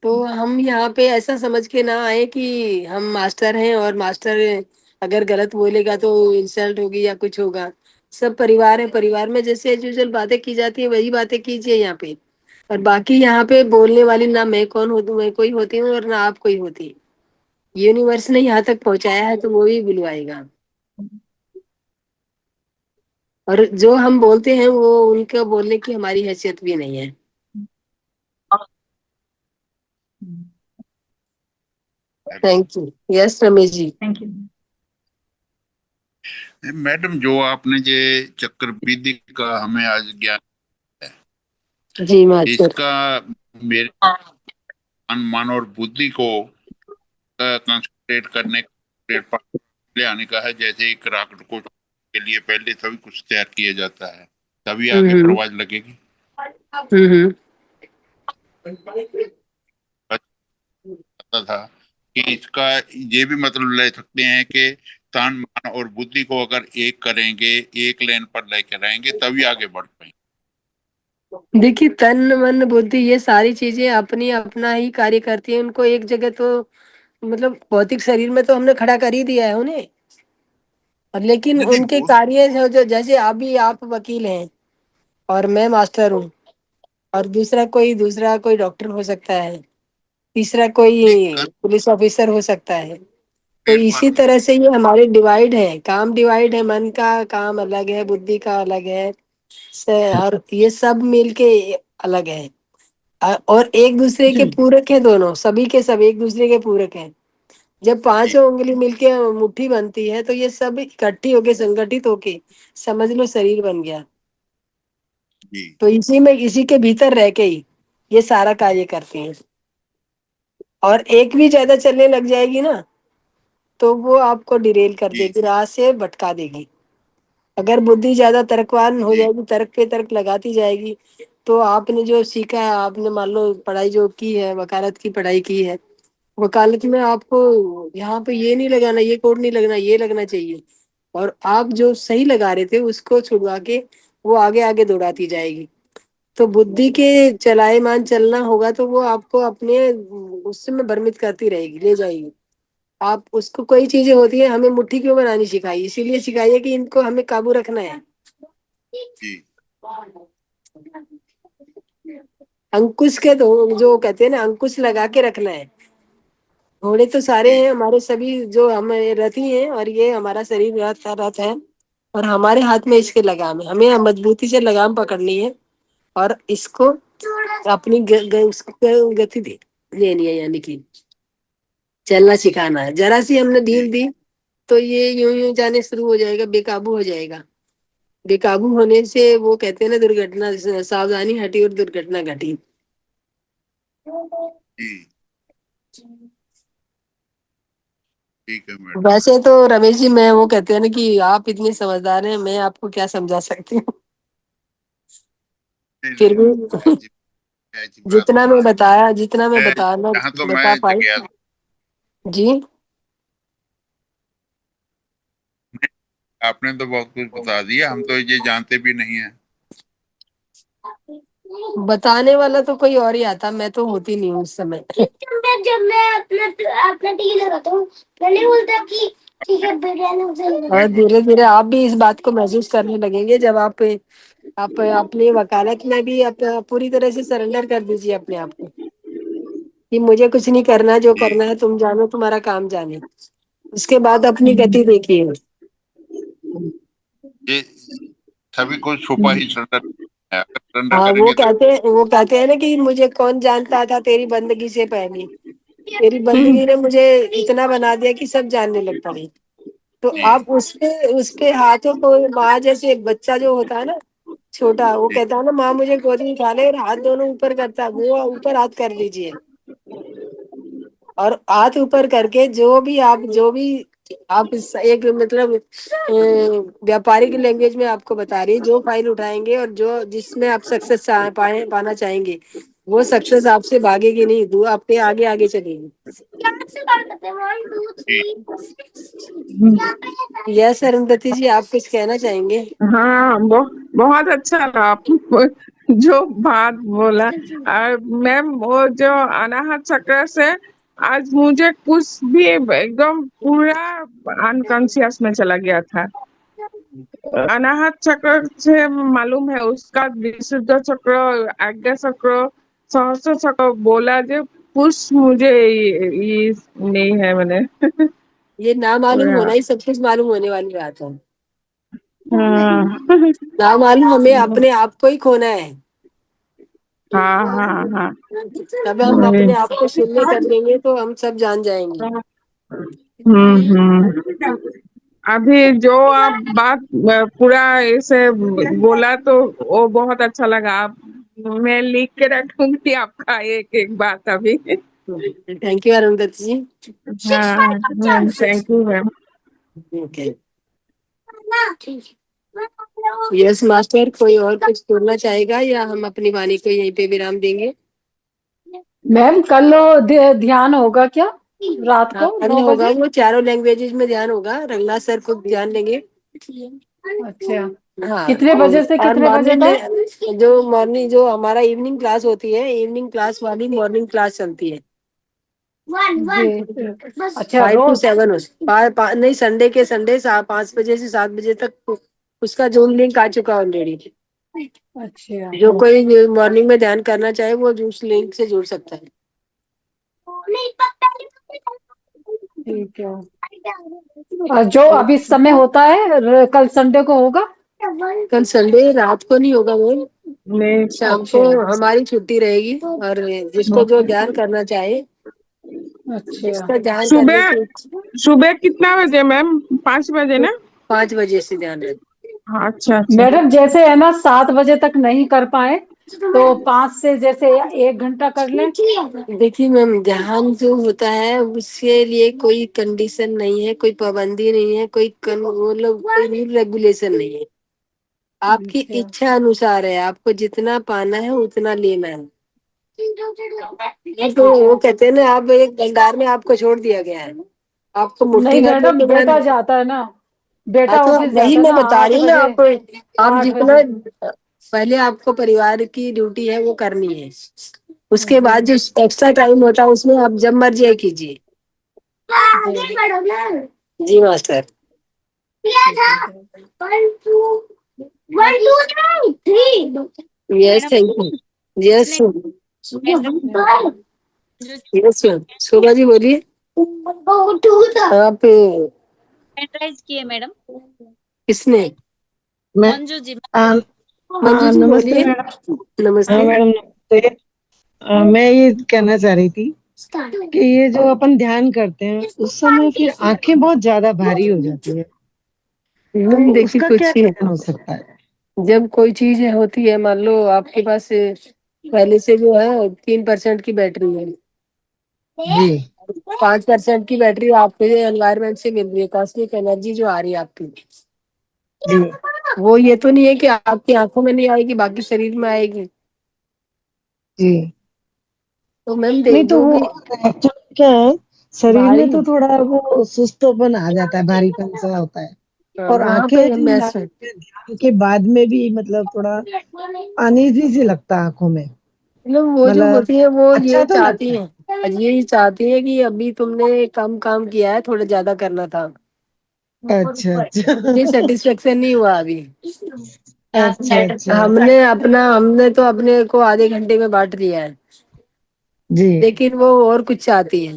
तो हम यहाँ पे ऐसा समझ के ना आए कि हम मास्टर हैं और मास्टर अगर गलत बोलेगा तो इंसल्ट होगी या कुछ होगा। सब परिवार है, परिवार में जैसे यूजुअल बातें की जाती है वही बातें कीजिए यहाँ पे। और बाकी यहाँ पे बोलने वाली ना मैं कौन होती हूँ, मैं कोई होती हूँ और ना आप कोई होती। यूनिवर्स ने यहाँ तक पहुंचाया है तो वो भी बुलवाएगा। और जो हम बोलते हैं वो उनका बोलने की हमारी हैसियत भी नहीं है। Thank you. Yes Ramesh ji. Thank you. Madam, जो आपने ये चक्रवृद्धि का हमें आज ज्ञान है, जी मास्टर। इसका मेरे अनुमान और बुद्धि को कंसंट्रेट करने ले आने का है। जैसे एक रॉकेट को के लिए पहले सभी कुछ तैयार किया जाता है, तभी आगे हम्म परवाज लगेगी। हम्म पता था कि इसका ये भी मतलब ले सकते हैं कि तन मन और बुद्धि को अगर एक करेंगे, एक लाइन पर लेकर रहेंगे, तभी आगे बढ़ पाएंगे। देखिए, तन मन बुद्धि ये सारी चीजें अपनी अपना ही कार्य करती है। उनको एक जगह तो मतलब भौतिक शरीर में तो हमने खड़ा कर ही दिया है उन्हें, और लेकिन नहीं नहीं, उनके वो कार्य जो जैसे अभी आप वकील हैं और मैं मास्टर हूँ, और दूसरा कोई डॉक्टर हो सकता है, तीसरा नहीं कोई कर पुलिस ऑफिसर हो सकता है। तो इसी प्लेटफॉर्म। तरह से ये हमारे डिवाइड है, काम डिवाइड है, मन का काम अलग है, बुद्धि का अलग है, और ये सब मिलके अलग है। और एक दूसरे के पूरक है, दोनों सभी के सब एक दूसरे के पूरक हैं। जब जी पांचों उंगली मिलके मुट्ठी बनती है तो ये सब इकट्ठी होके संगठित होके समझ लो शरीर बन गया। जी तो इसी में इसी के भीतर रह के ही ये सारा कार्य करते हैं। और एक भी ज्यादा चलने लग जाएगी ना तो वो आपको डिरेल कर जी देगी, राह से भटका देगी। अगर बुद्धि ज्यादा तर्कवान हो जी जाएगी, तर्क पे तर्क लगाती जाएगी, तो आपने जो सीखा है, आपने मान लो पढ़ाई जो की है, वकालत की पढ़ाई की है, वकालत में आपको यहाँ पे ये नहीं लगाना, ये कोड नहीं लगना, ये लगना चाहिए, और आप जो सही लगा रहे थे उसको छुड़वा के वो आगे आगे दौड़ाती जाएगी। तो बुद्धि के चलायमान चलना होगा तो वो आपको अपने उससे में भ्रमित करती रहेगी, ले जाएगी। आप उसको, कोई चीजें होती है हमें मुट्ठी क्यों बनानी सिखाई, इसीलिए सिखाई है कि इनको हमें काबू रखना है। जी अंकुश के दो जो कहते हैं ना, अंकुश लगा के रखना है। घोड़े तो सारे जी हैं हमारे, सभी जो हम रथी हैं, और ये हमारा शरीर रथ है, और हमारे हाथ में इसके लगाम है, हमें मजबूती से लगाम पकड़नी है और इसको अपनी उसको गति दे लेनी है, यानी कि चलना सिखाना है। जरा सी हमने ढील जी दी तो ये यूं यूं जाने शुरू हो जाएगा, बेकाबू हो जाएगा। बेकाबू होने से वो कहते हैं ना, दुर्घटना, सावधानी हटी और दुर्घटना घटी। जी ठीक है मैडम। वैसे तो रमेश जी, मैं वो कहते हैं ना कि आप इतने समझदार हैं, मैं आपको क्या समझा सकती हूँ। नहीं फिर नहीं, भी ऐसी ऐसी बात जितना मैं बताना यहाँ तो मैं बता पाई। गया। जी। आपने तो बहुत कुछ बता दिया, हम तो ये जानते भी नहीं है। बताने वाला तो कोई और ही आता, मैं तो होती नहीं हूँ उस समय। जब मैं अपना अपना टीवी लगाता हूँ, मैंने बोलता कि ठीक है बिरयानी। और धीरे धीरे आप भी इस बात को महसूस करने लगेंगे जब आप आप अपनी वकालत में भी पूरी तरह से सरेंडर कर दीजिए अपने आप को कि मुझे कुछ नहीं करना, जो जी करना है तुम जानो, तुम्हारा काम जाने। उसके बाद अपनी गति देखिए। ये सभी को छुपा ही सरेंडर है, अगर सरेंडर हाँ, करेंगे तो वो कहते हैं ना कि मुझे कौन जानता था तेरी बंदगी से पहले, तेरी बंदगी ने मुझे इतना बना दिया कि सब जानने लगता है। तो जी आप उसके हाथों को, माँ जैसे एक बच्चा जो होता है ना छोटा, वो जी कहता है ना माँ मुझे गोदी में उठा ले, और हाथ दोनों ऊपर करता है, वो ऊपर हाथ कर दीजिए। और हाथ ऊपर करके जो भी आप एक मतलब व्यापारिक लैंग्वेज में आपको बता रही है, जो फाइल उठाएंगे और जो जिसमें आप सक्सेस पाना चाहेंगे, वो सक्सेस आपसे भागेगी नहीं, आपके आगे आगे चलेगी। जी यस अरुंधति जी, आप कुछ कहना चाहेंगे? हाँ, बहुत अच्छा लगा आपको जो बात बोला। और मैम, वो जो अनाहत चक्र से आज मुझे कुछ भी एकदम पूरा अनकॉन्शियस में चला गया था। अनाहत चक्र से मालूम है, उसका विशुद्ध चक्र, आज्ञा चक्र, सहस्त्र चक्र बोला जो कुछ मुझे ये नहीं है मैंने ये ना मालूम पूरा। होना ही सब कुछ मालूम होने वाली बात है। हाँ ना मालूम, हमें अपने आप को ही खोना है। हाँ हाँ हाँ। तब हम अपने आप को शून्य कर देंगे तो हम सब जान जाएंगे। हम्म। अभी जो आप बात पूरा ऐसे बोला तो वो बहुत अच्छा लगा। आप, मैं लिख के रखूंगी आपका एक एक बात अभी। थैंक यू अरुंधति जी। हाँ ma'am, thank you ma'am. Okay. Yes master, कोई और कुछ बोलना चाहेगा या हम अपनी वाणी को यहीं पे विराम देंगे? मैम कल ध्यान होगा क्या रात हाँ, को कल 9 होगा, बजे? वो चारों लैंग्वेजेस में ध्यान होगा, रंगनाथ सर को ध्यान देंगे। अच्छा, हाँ, कितने तो बजे से और कितने बजे मॉर्निंग तक? में जो मॉर्निंग जो हमारा इवनिंग क्लास होती है, इवनिंग क्लास वाली मॉर्निंग क्लास चलती है जी। अच्छा, 5 to रोज? 7। नहीं, संडे के संडे 5 बजे से 7 बजे तक उसका जूम लिंक आ चुका ऑलरेडी। अच्छा, जो कोई मॉर्निंग में ध्यान करना चाहे वो उस लिंक से जुड़ सकता है। ठीक है। और जो अभी समय होता है कल संडे को होगा? कल संडे रात को नहीं होगा मैम, नहीं। शाम को अच्छा हमारी छुट्टी रहेगी। और जिसको जो ध्यान करना चाहे, अच्छा। उसका ध्यान करने सुबह की सुबह कितना बजे मैम? 5 बजे ना? 5 बजे से ध्यान है। हाँ, अच्छा अच्छा। मैडम जैसे है ना 7 बजे तक नहीं कर पाए तो 5 से जैसे 1 घंटा कर लें। देखिए मैम, ध्यान जो होता है उसके लिए कोई कंडीशन नहीं है, कोई पाबंदी नहीं है, मतलब कोई रूल रेगुलेशन नहीं है। आपकी अच्छा इच्छा अनुसार है, आपको जितना पाना है उतना लेना है। तो वो कहते हैं ना, आप एक भंडार में आपको छोड़ दिया गया है, आपको नहीं मुट्ठी भर दो मैडम, तो बेटा जाता है ना, हाँ, बेटा तो ऑफिस वही जाता है मैं ना बता रही 8 हूँ ना, बजे। आप 8 जितना बजे पहले आपको परिवार की ड्यूटी है वो करनी है, उसके जी बाद जो एक्स्ट्रा टाइम होता है उसमें आप जब मर्जी कीजिए। जी। जी मास्टर। ठीक है sir. Yes, madam thank you. Yes, इसमें पेन जो यस मैम, शोभा जी बोलिए। आप पेन किए मैडम, किसने? मैं मंजू जी। मंजू जी नमस्ते बोलिए। मैडम। हाँ नमस्ते। मैडम, नमस्ते। मैं ये कहना चाह रही थी कि ये जो अपन ध्यान करते हैं उस समय फिर आंखें बहुत ज्यादा भारी हो जाती है, तो देखिए उसका क्या कुछ कारण हो सकता है? जब कोई चीज होती है, मान लो आपके पास पहले से जो है 3% की बैटरी है, जी 5% की बैटरी आपके एनवायरनमेंट से मिल रही है, कॉस्मिक एनर्जी जो आ रही है आपकी, जी वो ये तो नहीं है कि आपकी आंखों में नहीं आएगी, बाकी शरीर में आएगी। जी। तो मैम नहीं तो जो वो भी एक्चुअली क्या है, शरीर में भारी, तो थोड़ा वो सुस्तपन आ जाता है, भारीपन सा होता है। और वहां आंखें पे मैं लगाते हैं ध्यान के बाद में भी मतलब थोड़ा अनईजी सी लगता है आंखों में। मतलब वो जो मतलब होती है वो अच्छा ये तो चाहती लगता है। है, ये चाहती है कि अभी तुमने कम काम किया है, थोड़ा ज्यादा करना था। अच्छा अच्छा ये सेटिस्फेक्शन नहीं हुआ अभी। अच्छा अच्छा हमने तो अपने को आधे घंटे में बांट लिया है, जी। लेकिन वो और कुछ चाहती है।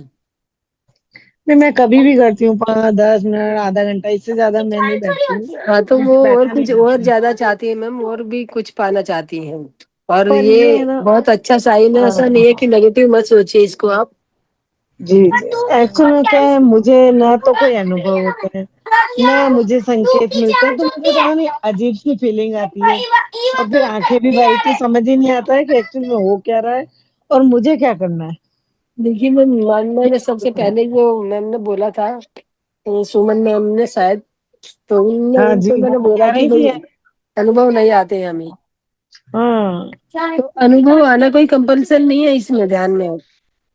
नहीं, मैं कभी भी करती हूँ 5-10 मिनट, आधा घंटा, इससे ज्यादा मैं नहीं बैठती हूँ। हाँ, तो वो मुझे और बैठना नहीं कुछ और पड़ता। ज्यादा चाहती है मैम, और भी कुछ पाना चाहती है। और पर ये है ये ना। बहुत अच्छा साइन है, ऐसा नहीं हाँ है कि नेगेटिव मत सोचिए इसको आप। जी जी। एक्चुअल में क्या है, मुझे ना तो कोई अनुभव होते हैं, ना मुझे संकेत मिलते हैं, तो मुझे पता नहीं अजीब सी फीलिंग आती है। और फिर आंखें भी भाई, तो समझ ही नहीं आता है कि एक्चुअल में हो क्या रहा है और मुझे क्या करना है। देखिए मैम, मैंने सबसे पहले जो मैम ने बोला था, सुमन मैम ने शायद, तो हाँ जी, उनसे मैंने वो बोला कह कि रही भाई थी। अनुभव नहीं आते हैं हमें। हाँ। तो अनुभव आना कोई कंपल्सन नहीं है इसमें, ध्यान में हो।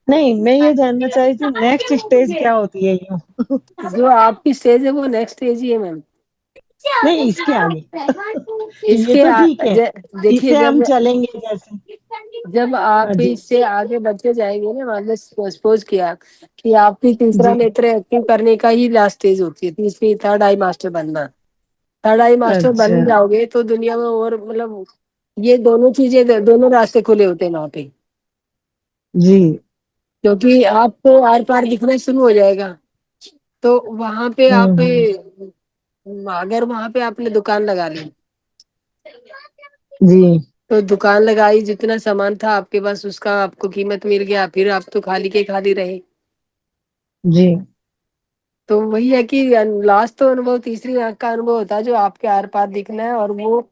नहीं, मैं ये जानना चाह रही थी नेक्स्ट स्टेज क्या होती है यूँ। जो आपकी स्टेज है वो नेक्स्ट स्टेज ही है मैम। नहीं, इसके आगे। ये इसके तो ठीक है, देखिए, इससे हम जब चलेंगे जैसे। जब हाँ आप जी। इससे आगे बढ़ते जाएंगे ना, मान लो सपोज किया कि आपकी तीसरा जी। नेत्र एक्टिव करने का ही लास्ट स्टेज होती है, तीसरी थर्ड आई मास्टर बनना। थर्ड आई मास्टर अच्छा। बन जाओगे तो दुनिया में और मतलब ये दोनों चीजें, दोनों रास्ते खुले होते हैं वहां पे, जी। क्योंकि आपको आर पार दिखना शुरू हो जाएगा। तो वहां पे आप, हम्म। अगर वहां पे आपने दुकान लगा ली, जी तो दुकान लगाई, जितना सामान था आपके पास उसका आपको कीमत मिल गया, फिर आप तो खाली के खाली रहे। जी। तो वही है कि लास्ट तो अनुभव तीसरी आंख का अनुभव होता है, जो आपके आर पार दिखना है। और वो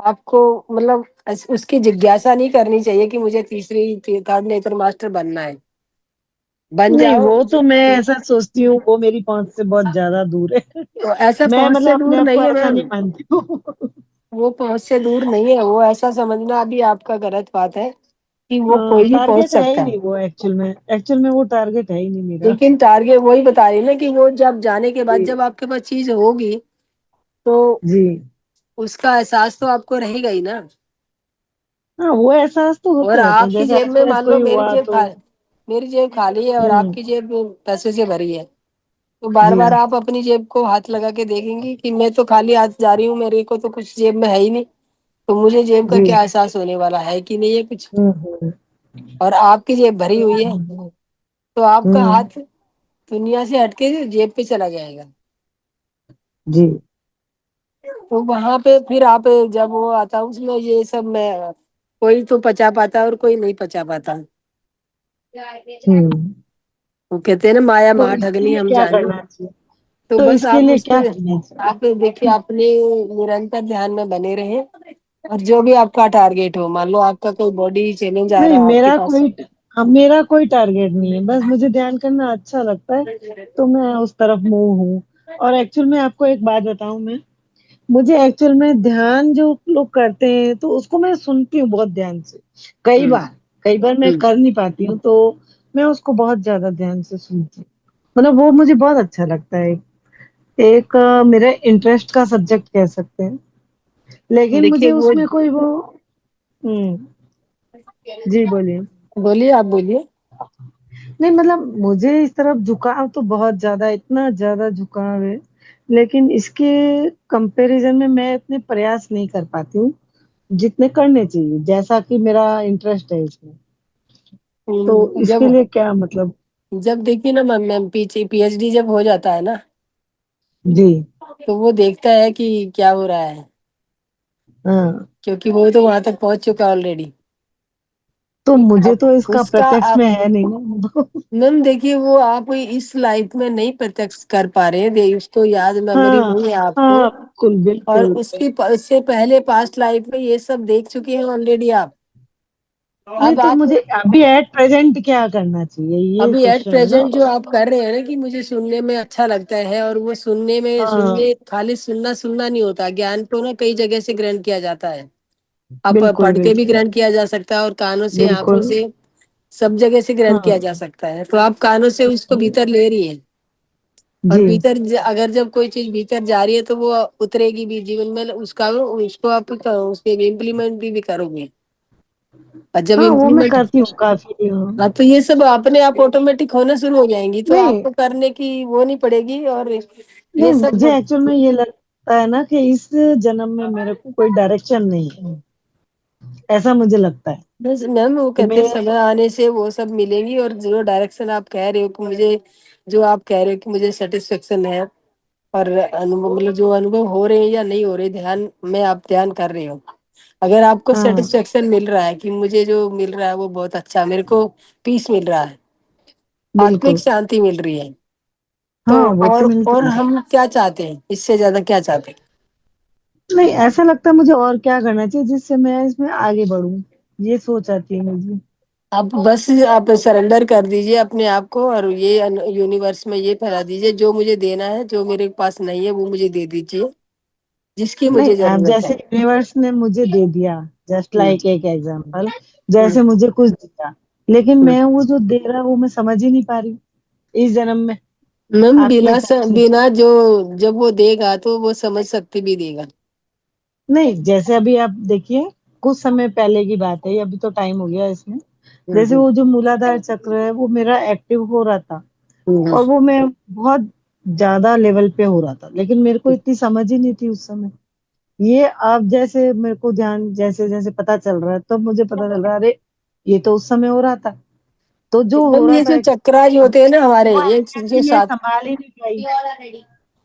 आपको मतलब उसकी जिज्ञासा नहीं करनी चाहिए कि मुझे तीसरी थर्ड नेचर मास्टर बनना है, बन नहीं, जाओ। वो तो मैं ऐसा सोचती हूँ, वो मेरी पहुंच से बहुत ज्यादा दूर है। तो ऐसा मैं पहुंच से मतलब अपने दूर आप को नहीं है ऐसा मैम, नहीं मानती हूँ। वो पहुंच से दूर नहीं है, वो ऐसा समझना भी आपका गलत बात है कि वो कोई भी पहुंच टारगेट है ही सकता है। नहीं वो, एक्चुअल में वो टारगेट है ही नहीं मेरा। लेकिन टारगेट वही बता रही ना कि वो जब जाने के बाद जी जब आपके पास चीज होगी, तो जी। उसका एहसास तो आपको रहेगा ही ना। हाँ, वो एहसास तो और होते रहते हैं, आपकी जैसे जेब में आसपास मान लो कोई हुआ तो। मेरी जेब खाली है और हम्म। आपकी जेब पैसे से भरी है, तो बार जी बार आप अपनी जेब को हाथ लगा के देखेंगे कि मैं तो खाली हाथ जा रही हूँ, मेरे को तो कुछ जेब में है ही नहीं। तो मुझे जेब का जी। क्या एहसास होने वाला है कि नहीं है कुछ। हम्म। और आपकी जेब भरी हुई है, तो आपका हम्म। हाथ दुनिया से हटके जेब पे चला जाएगा। जी। तो वहां पे फिर आप, जब वो आता उसमें ये सब में कोई तो पचा पाता और कोई नहीं पचा पाता। हम्म। वो कहते हैं ना, माया तो महा इसके ठगनी लिए हम क्या जानी। करना चाहिए? तो तो बस इसके आप लिए उस क्या पे, करना चाहिए? आप देखिए, अपने निरंतर ध्यान में बने रहें। और जो भी आपका टारगेट हो, मान लो आपका कोई बॉडी चैलेंज आ नहीं, रहा है आपके पास। मेरा कोई टारगेट नहीं है, बस मुझे ध्यान करना अच्छा लगता है, तो मैं उस तरफ मूव हूँ। और एक्चुअल में आपको एक बात बताऊं मैं, मुझे एक्चुअल में ध्यान जो लोग करते हैं तो उसको मैं सुनती हूँ बहुत ध्यान से। कई हम्म बार कई बार मैं हम्म कर नहीं पाती हूँ, तो मैं उसको बहुत ज्यादा ध्यान से सुनती हूँ। मतलब वो मुझे बहुत अच्छा लगता है। एक मेरा इंटरेस्ट का सब्जेक्ट कह सकते हैं, लेकिन देखिए मुझे वो, उसमें कोई वो। हम्म। जी बोलिए। बोलिए, आप बोलिए। नहीं, मतलब मुझे इस तरफ झुकाव तो बहुत ज्यादा, इतना ज्यादा झुकाव है, लेकिन इसके कंपैरिजन में मैं इतने प्रयास नहीं कर पाती हूँ जितने करने चाहिए, जैसा कि मेरा इंटरेस्ट है इसमें। तो इसके जब लिए क्या मतलब? जब देखिए ना मैम, मैम पीछे पीएचडी जब हो जाता है ना, जी। तो वो देखता है कि क्या हो रहा है, हाँ, क्योंकि वो तो वहां तक पहुंच चुका है ऑलरेडी। तो मुझे अब तो इसका उसका प्रत्यक्ष आप, में है नहीं ना। मैम देखिए, वो आप इस लाइफ में नहीं प्रत्यक्ष कर पा रहे हैं, उसको याद मेमोरी हाँ नहीं है आपको। हाँ, बिल्कुल और बिल्कुल। उससे पहले पास्ट लाइफ में ये सब देख चुके हैं ऑलरेडी आप। नहीं, अब तो आप मुझे अभी एट प्रेजेंट क्या करना चाहिए, ये अभी एट क्वेश्चन है ना। प्रेजेंट जो आप कर रहे हैं ना कि मुझे सुनने में अच्छा लगता है, और वो हाँ, सुनने खाली सुनना सुनना नहीं होता, ज्ञान को ना कई जगह से ग्रहण किया जाता है। आप बिल्कुल पढ़ के भी बिल्कुल ग्रहण किया जा सकता है, और कानों से, आंखों बिल्कुल। से, सब जगह से ग्रहण किया हाँ जा सकता है। तो आप कानों से उसको भीतर ले रही है, और जी। अगर जब कोई चीज भीतर जा रही है तो वो उतरेगी भी जीवन में, उसका उसको आप उसके इम्प्लीमेंट भी करोगे। और जब हाँ, वो मैं इम्प्लीमेंट, करती हूँ काफी, हाँ। हाँ, तो ये सब अपने आप ऑटोमेटिक होना शुरू हो जाएंगी, तो नहीं आपको करने की वो नहीं पड़ेगी। और नहीं, ये सब मुझे एक्चुअल में ये लगता लगता है ना कि इस जन्म में मेरे को कोई डायरेक्शन नहीं है, ऐसा मुझे लगता है बस मैम वो कि कहते हैं समय आने से वो सब मिलेंगी, और जो डायरेक्शन आप कह रहे हो कि मुझे, जो आप कह रहे हो कि मुझे सेटिस्फेक्शन है, और अनुभव मतलब जो अनुभव हो रहे हैं या नहीं हो रहे, ध्यान में आप ध्यान कर रहे हो, अगर आपको हाँ सेटिस्फेक्शन मिल रहा है कि मुझे जो मिल रहा है वो बहुत अच्छा, मेरे को पीस मिल रहा है, आत्मिक बिल्कुल। शांति मिल रही है, तो हाँ वो तो मिलती और है। हम क्या चाहते हैं, इससे ज्यादा क्या चाहते हैं? नहीं, ऐसा लगता है मुझे और क्या करना चाहिए जिससे मैं इसमें आगे बढ़ूं, ये सोच आती है मुझे। आप बस आप सरेंडर कर दीजिए अपने आप को, और ये यूनिवर्स में ये फैला दीजिए, जो मुझे देना है, जो मेरे पास नहीं है वो मुझे दे दीजिए, जिसकी नहीं, मुझे अब जरूरत है। जैसे यूनिवर्स ने मुझे दे दिया, जस्ट हम्म, लाइक एक एग्जांपल, हम्म, जैसे मुझे कुछ दिया, लेकिन हम्म। मैं वो जो दे रहा वो मैं समझ ही नहीं पा रही इस जन्म में। मैम आपके हिसाब से बिना जो, जब वो देगा तो वो समझ सकती भी देगा। नहीं, जैसे अभी आप देखिए, कुछ समय पहले की बात है, अभी तो टाइम हो गया इसमें। जैसे हम्म, वो जो मूलाधार चक्र है वो मेरा एक्टिव हो रहा था, हम्म, और वो मैं बहुत ज्यादा लेवल पे हो रहा था, लेकिन मेरे को इतनी समझ ही नहीं थी उस समय। ये आप जैसे मेरे को ध्यान जैसे जैसे पता चल रहा है, तो मुझे पता चल रहा है, अरे ये तो उस समय हो रहा था, तो जो हो मैम रहा ये था जो चक्राज होते हैं ना हमारे, वो ये जो एनर्जी मैं सात, संभाल ही नहीं पाई।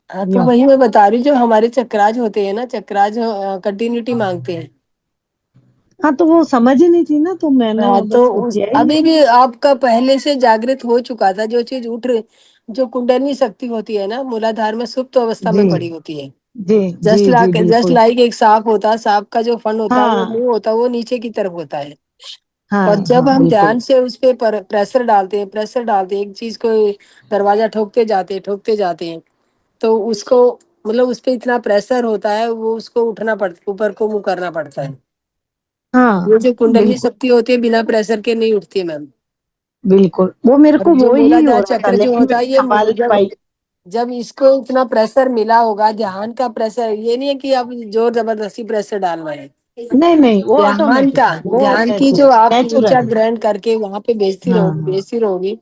हाँ तो या वही मैं बता रही हूँ, जो हमारे चक्राज होते हैं ना, चक्राज कंटिन्यूटी मांगते हैं। हाँ, तो वो समझ ही नहीं थी ना, तो मैंने हाँ तो बस वो उस किया ही अभी नहीं। भी आपका पहले से जागृत हो चुका था, जो चीज उठ रही, जो कुंडली शक्ति होती है ना, मूलाधार में सुप्त अवस्था जी में पड़ी होती है। जी जी जी जस्ट बिल्कुल। लाइक एक सांप होता है, सांप का जो फन होता है, वो हाँ मुंह होता है, वो नीचे की तरफ होता है। और हाँ जब हाँ हम बिल्कुल। ध्यान से उस पे प्रेशर डालते हैं एक चीज को, दरवाजा ठोकते जाते हैं, तो उसको मतलब उस पे इतना प्रेशर होता है, वो उसको उठना पड़ता, ऊपर को मुंह करना पड़ता है। हाँ ये जो कुंडली बिल्कुल शक्ति होती है बिना प्रेशर के नहीं उठती है मैम। बिल्कुल, वो मेरे और को जो वो ही हो मूलाधार रहा था, चक्र जो लेकिन होता मैं है, ये संभाल नहीं जब पाई। जब इसको इतना प्रेशर मिला होगा, ध्यान का प्रेशर, ये नहीं है कि आप जोर जबरदस्ती प्रेशर डालना है, नहीं नहीं, वो ध्यान ऑटोमेटिक का, है, वो ध्यान की जो नेचुरल आप ऊर्जा नेचुरल। ग्रहण करके वहां पे हाँ हाँ बेचती रहोगी,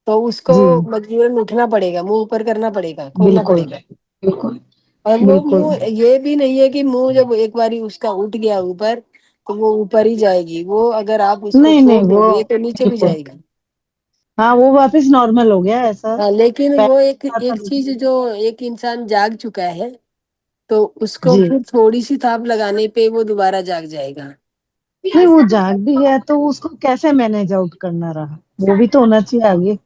तो उसको जी मजबूरन उठना पड़ेगा, मुंह ऊपर करना पड़ेगा, खोलना बिल्कुल पड़ेगा। बिल्कुल और वो बिल्कुल। मुंह ये भी नहीं है कि मुंह जब एक बारी उसका उठ गया ऊपर, तो वो ऊपर ही जाएगी, वो अगर आप उसको नहीं नहीं, छोड़ वो दोगे तो नीचे भी बिल्कुल, जाएगी। हाँ वो वापस नॉर्मल हो गया ऐसा। हाँ लेकिन वो एक पहले था एक चीज, बिल्कुल। जो एक इंसान जाग चुका है, तो उसको जी, फिर थोड़ी सी थाप लगाने पे वो दोबारा जाग जाएगा। नहीं वो जाग भी गया तो उसको कैसे मैनेज आउट करना रहा, वो भी तो होना चाहिए आगे,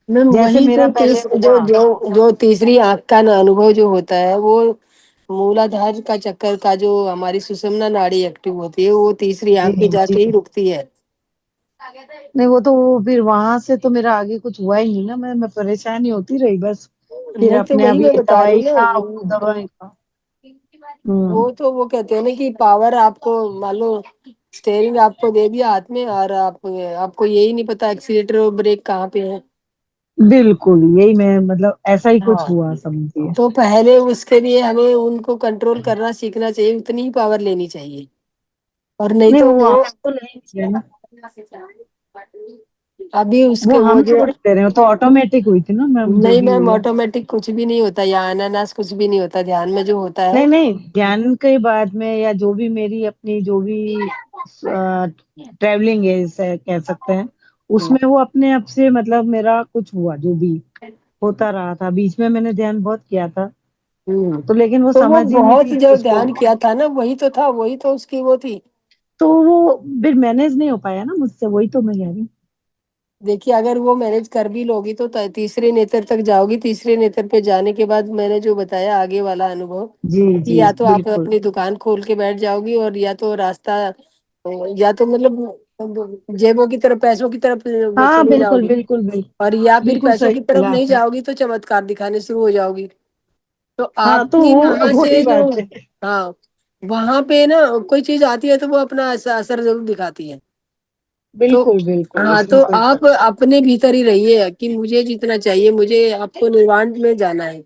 मैम जैसे वही मेरा तो पहले हुआ। जो तीसरी आंख का अनुभव जो होता है, वो मूलाधार का चक्कर का, जो हमारी सुषुम्ना नाड़ी एक्टिव होती है, वो तीसरी जी आंख पे जी, जाके ही रुकती है। नहीं वो तो फिर वहां से तो मेरा आगे कुछ हुआ ही नहीं ना, मैं परेशान ही होती रही बस। फिर नहीं तो अपने वही आप मैं ये बता रही दवाई हूँ ना, खा, वो दवाई खा। हम्म। वो तो वो कहते हैं ना कि पावर आपको, मान लो स्टेयरिंग आपको दे दिया हाथ में, और आपको यही नहीं पता एक्सीलेटर और ब्रेक कहाँ पे है। बिल्कुल यही मैं, मतलब ऐसा ही कुछ हाँ हुआ समझिए। तो पहले उसके लिए हमें उनको कंट्रोल करना सीखना चाहिए, उतनी ही पावर लेनी चाहिए, और नहीं नहीं तो वो वो हम तो ले ही नहीं रहे ना, अभी वो उसके वो हम जो, थोड़ी ले रहे हो, तो ऑटोमेटिक हुई थी ना मैम, जो नहीं भी मैम हुआ। ऑटोमेटिक कुछ भी नहीं होता, या अनानास कुछ भी नहीं होता, ध्यान में जो होता है। नहीं नहीं, ज्ञान के बाद में या जो भी मेरी अपनी जो भी ट्रैवलिंग है इसे कह सकते हैं, उसमें वो अपने आप से मतलब मेरा कुछ हुआ जो भी होता रहा था, बीच में मैंने ध्यान बहुत किया था, हम्म तो लेकिन वो तो वो समझ ही नहीं बहुत थी कि जो उसको, ध्यान किया था ना, वही तो था, वही तो उसकी वो थी। तो वो फिर मैनेज नहीं हो पाया ना मुझसे, वही तो मैं कह रही हूँ। देखिए अगर वो मैनेज कर भी लोगी तो तीसरे नेत्र तक जाओगी, तीसरे नेत्र पे जाने के बाद मैंने जो बताया आगे वाला अनुभव, जी कि जी या तो आप बिल्कुल। अपनी दुकान खोल के बैठ जाओगी, और या तो रास्ता, या तो मतलब जेबों की तरफ, पैसों की तरफ वो हाँ चली बिल्कुल जाओगी, बिल्कुल बिल्कुल, और या फिर बिल्कुल पैसों सही की तरफ बोला नहीं आपने। जाओगी तो चमत्कार दिखाने शुरू हो जाओगी। तो हाँ तो आपकी वो वहां वही से जो, बात है। हाँ वहां पे ना कोई चीज आती है तो वो अपना असर जरूर दिखाती है। तो बिल्कुल बिल्कुल, हाँ, इसमें तो कोई आप शक नहीं। अपने भीतर ही रहिए कि मुझे जितना चाहिए, मुझे आपको निर्वाण में जाना है।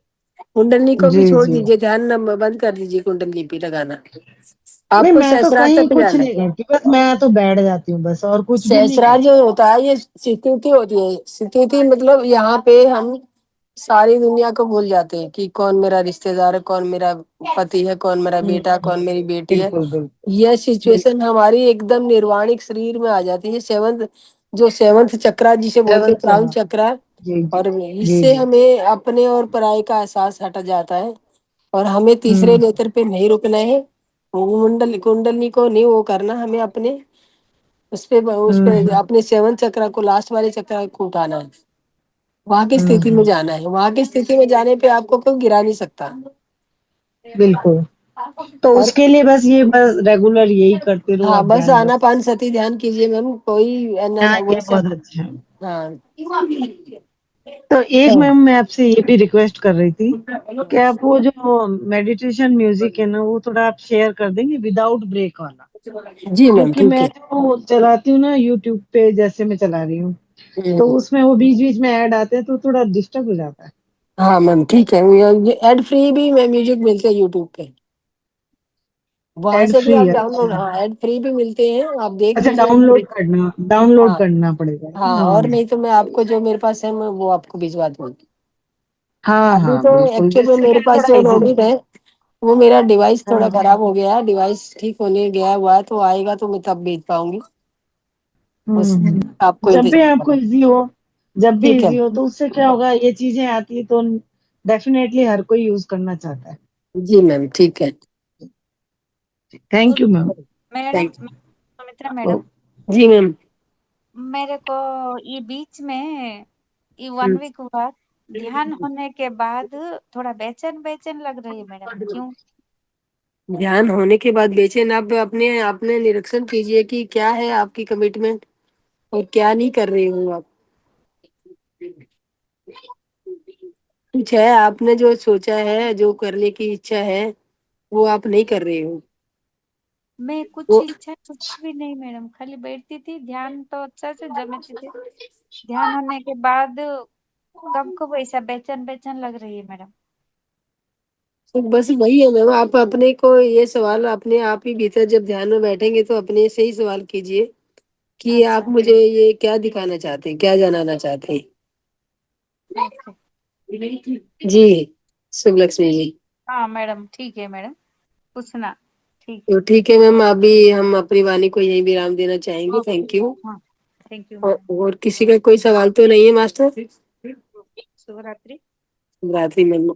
कुंडली को जी भी छोड़ जी, दीजिए, ध्यान बंद कर दीजिए कुंडली पे लगाना, नहीं आपको मैं तो सहस्त्रार कहीं पे कुछ जाना है। नहीं करती, बस मैं तो बैठ जाती हूँ बस, और कुछ भी नहीं सहस्त्रार करती। जो होता है, ये स्थिति होती है, स्थिति मतलब यहाँ पे हम सारी दुनिया को भूल जाते हैं कि कौन मेरा रिश्तेदार है, कौन मेरा पति है, कौन मेरा बेटा, कौन मेरी बेटी है। बिल्कुल बिल्कुल यह सिचुएशन हमारी एकदम निर्वाणिक शरीर में आ जाती है। सेवंथ चक्रा जिसे बोलते हैं, सेवंथ क्राउन चक्रा। जी जी और जी इससे जी हमें अपने और पराये का एहसास हट जाता है। और हमें तीसरे हम्म नेत्र पे नहीं रुकना है। वो कुंडली को नहीं वो करना, हमें अपने उस पे हम्म अपने सेवन चक्रा को, लास्ट वाले चक्रा को उठाना है। वहां की स्थिति में हम्म, जाना है। वहां की स्थिति में जाने पे आपको कोई गिरा नहीं सकता। बिल्कुल। तो और उसके लिए बस रेगुलर यही करते रहो हाँ, आप, बस ध्यान बस। आनापान सती ध्यान कीजिए मैम। कोई हाँ, वो ये सब। बहुत अच्छा है। हाँ। तो एक मैम मैं आपसे ये भी रिक्वेस्ट कर रही थी कि आप वो जो मेडिटेशन म्यूजिक है ना, वो थोड़ा आप शेयर कर देंगे विदाउट ब्रेक वाला। जी मैम, क्योंकि ठीक मैं है। जो चलाती हूँ ना यूट्यूब पे, जैसे मैं चला रही हूँ, तो हम्म। उसमें वो बीच बीच में ऐड आते हैं तो थोड़ा डिस्टर्ब हो जाता है। हाँ मैम, ठीक है। ये एड फ्री भी मैं म्यूजिक मिलते हैं यूट्यूब पे। वहां एड से भी फ्री, आप डाउनलोड, अच्छा। हाँ, एड फ्री भी मिलते हैं, आप देख अच्छा, लीजिए फ्री। डाउनलोड हाँ। करना पड़ेगा। हाँ, और हाँ नहीं तो मैं आपको जो मेरे पास है मैं वो आपको भिजवा दूंगी। हाँ अभी हाँ तो बिल्कुल, एक्चुअल में जिससे मेरे क्या पास थोड़ा जो इजी। लोडेड है, वो मेरा डिवाइस थोड़ा हाँ खराब हो गया है। डिवाइस ठीक होने गया हुआ है, तो आएगा तो मैं तब भेज पाऊंगी। उस आपको जब भी इंतजार आपको करना। इजी हो, जब भी ठीक है। इजी हो, तो उससे क्या होगा, ये चीजें आती है तो डेफिनेटली हर कोई यूज करना चाहता है। जी मैम, ठीक है। Thank you ma'am. Madam, thank Sumitra you. Madam, जी मैम। मेरे को ये बीच में ये हम्म। 1 वीक हुआ, ध्यान होने के बाद थोड़ा बेचैन बेचैन लग रही है मैडम, क्यों? ध्यान होने के बाद बेचैन, आप अपने अपने निरीक्षण कीजिए कि क्या है आपकी कमिटमेंट और क्या नहीं कर रही हूँ आप। कुछ है आपने जो सोचा है, जो करने की इच्छा है, वो आप नहीं कर रही हो। मैं कुछ वो इच्छा कुछ भी नहीं मैडम, खाली बैठती थी, ध्यान तो अच्छा से जमती थी। ध्यान होने के बाद कब कब ऐसा बेचैन बेचैन लग रही है मैडम। तो बस वही है मैम, आप अपने को ये सवाल अपने आप ही भीतर जब ध्यान में बैठेंगे तो अपने से ही सवाल कीजिए कि आप अच्छा, मुझे ये क्या दिखाना चाहते हैं, क्या जनाना चाहते हैं। ओके। जी शुभ लक्ष्मी जी। हाँ मैडम, ठीक है मैडम, पूछना। ठीक है। तो ठीक है मैम, अभी हम अपनी वाणी को यही विराम देना चाहेंगे। ओके। Thank you. हाँ, थैंक यू मैडम। और किसी का कोई सवाल तो नहीं है मास्टर? शुभ रात्रि। रात्रि मैम।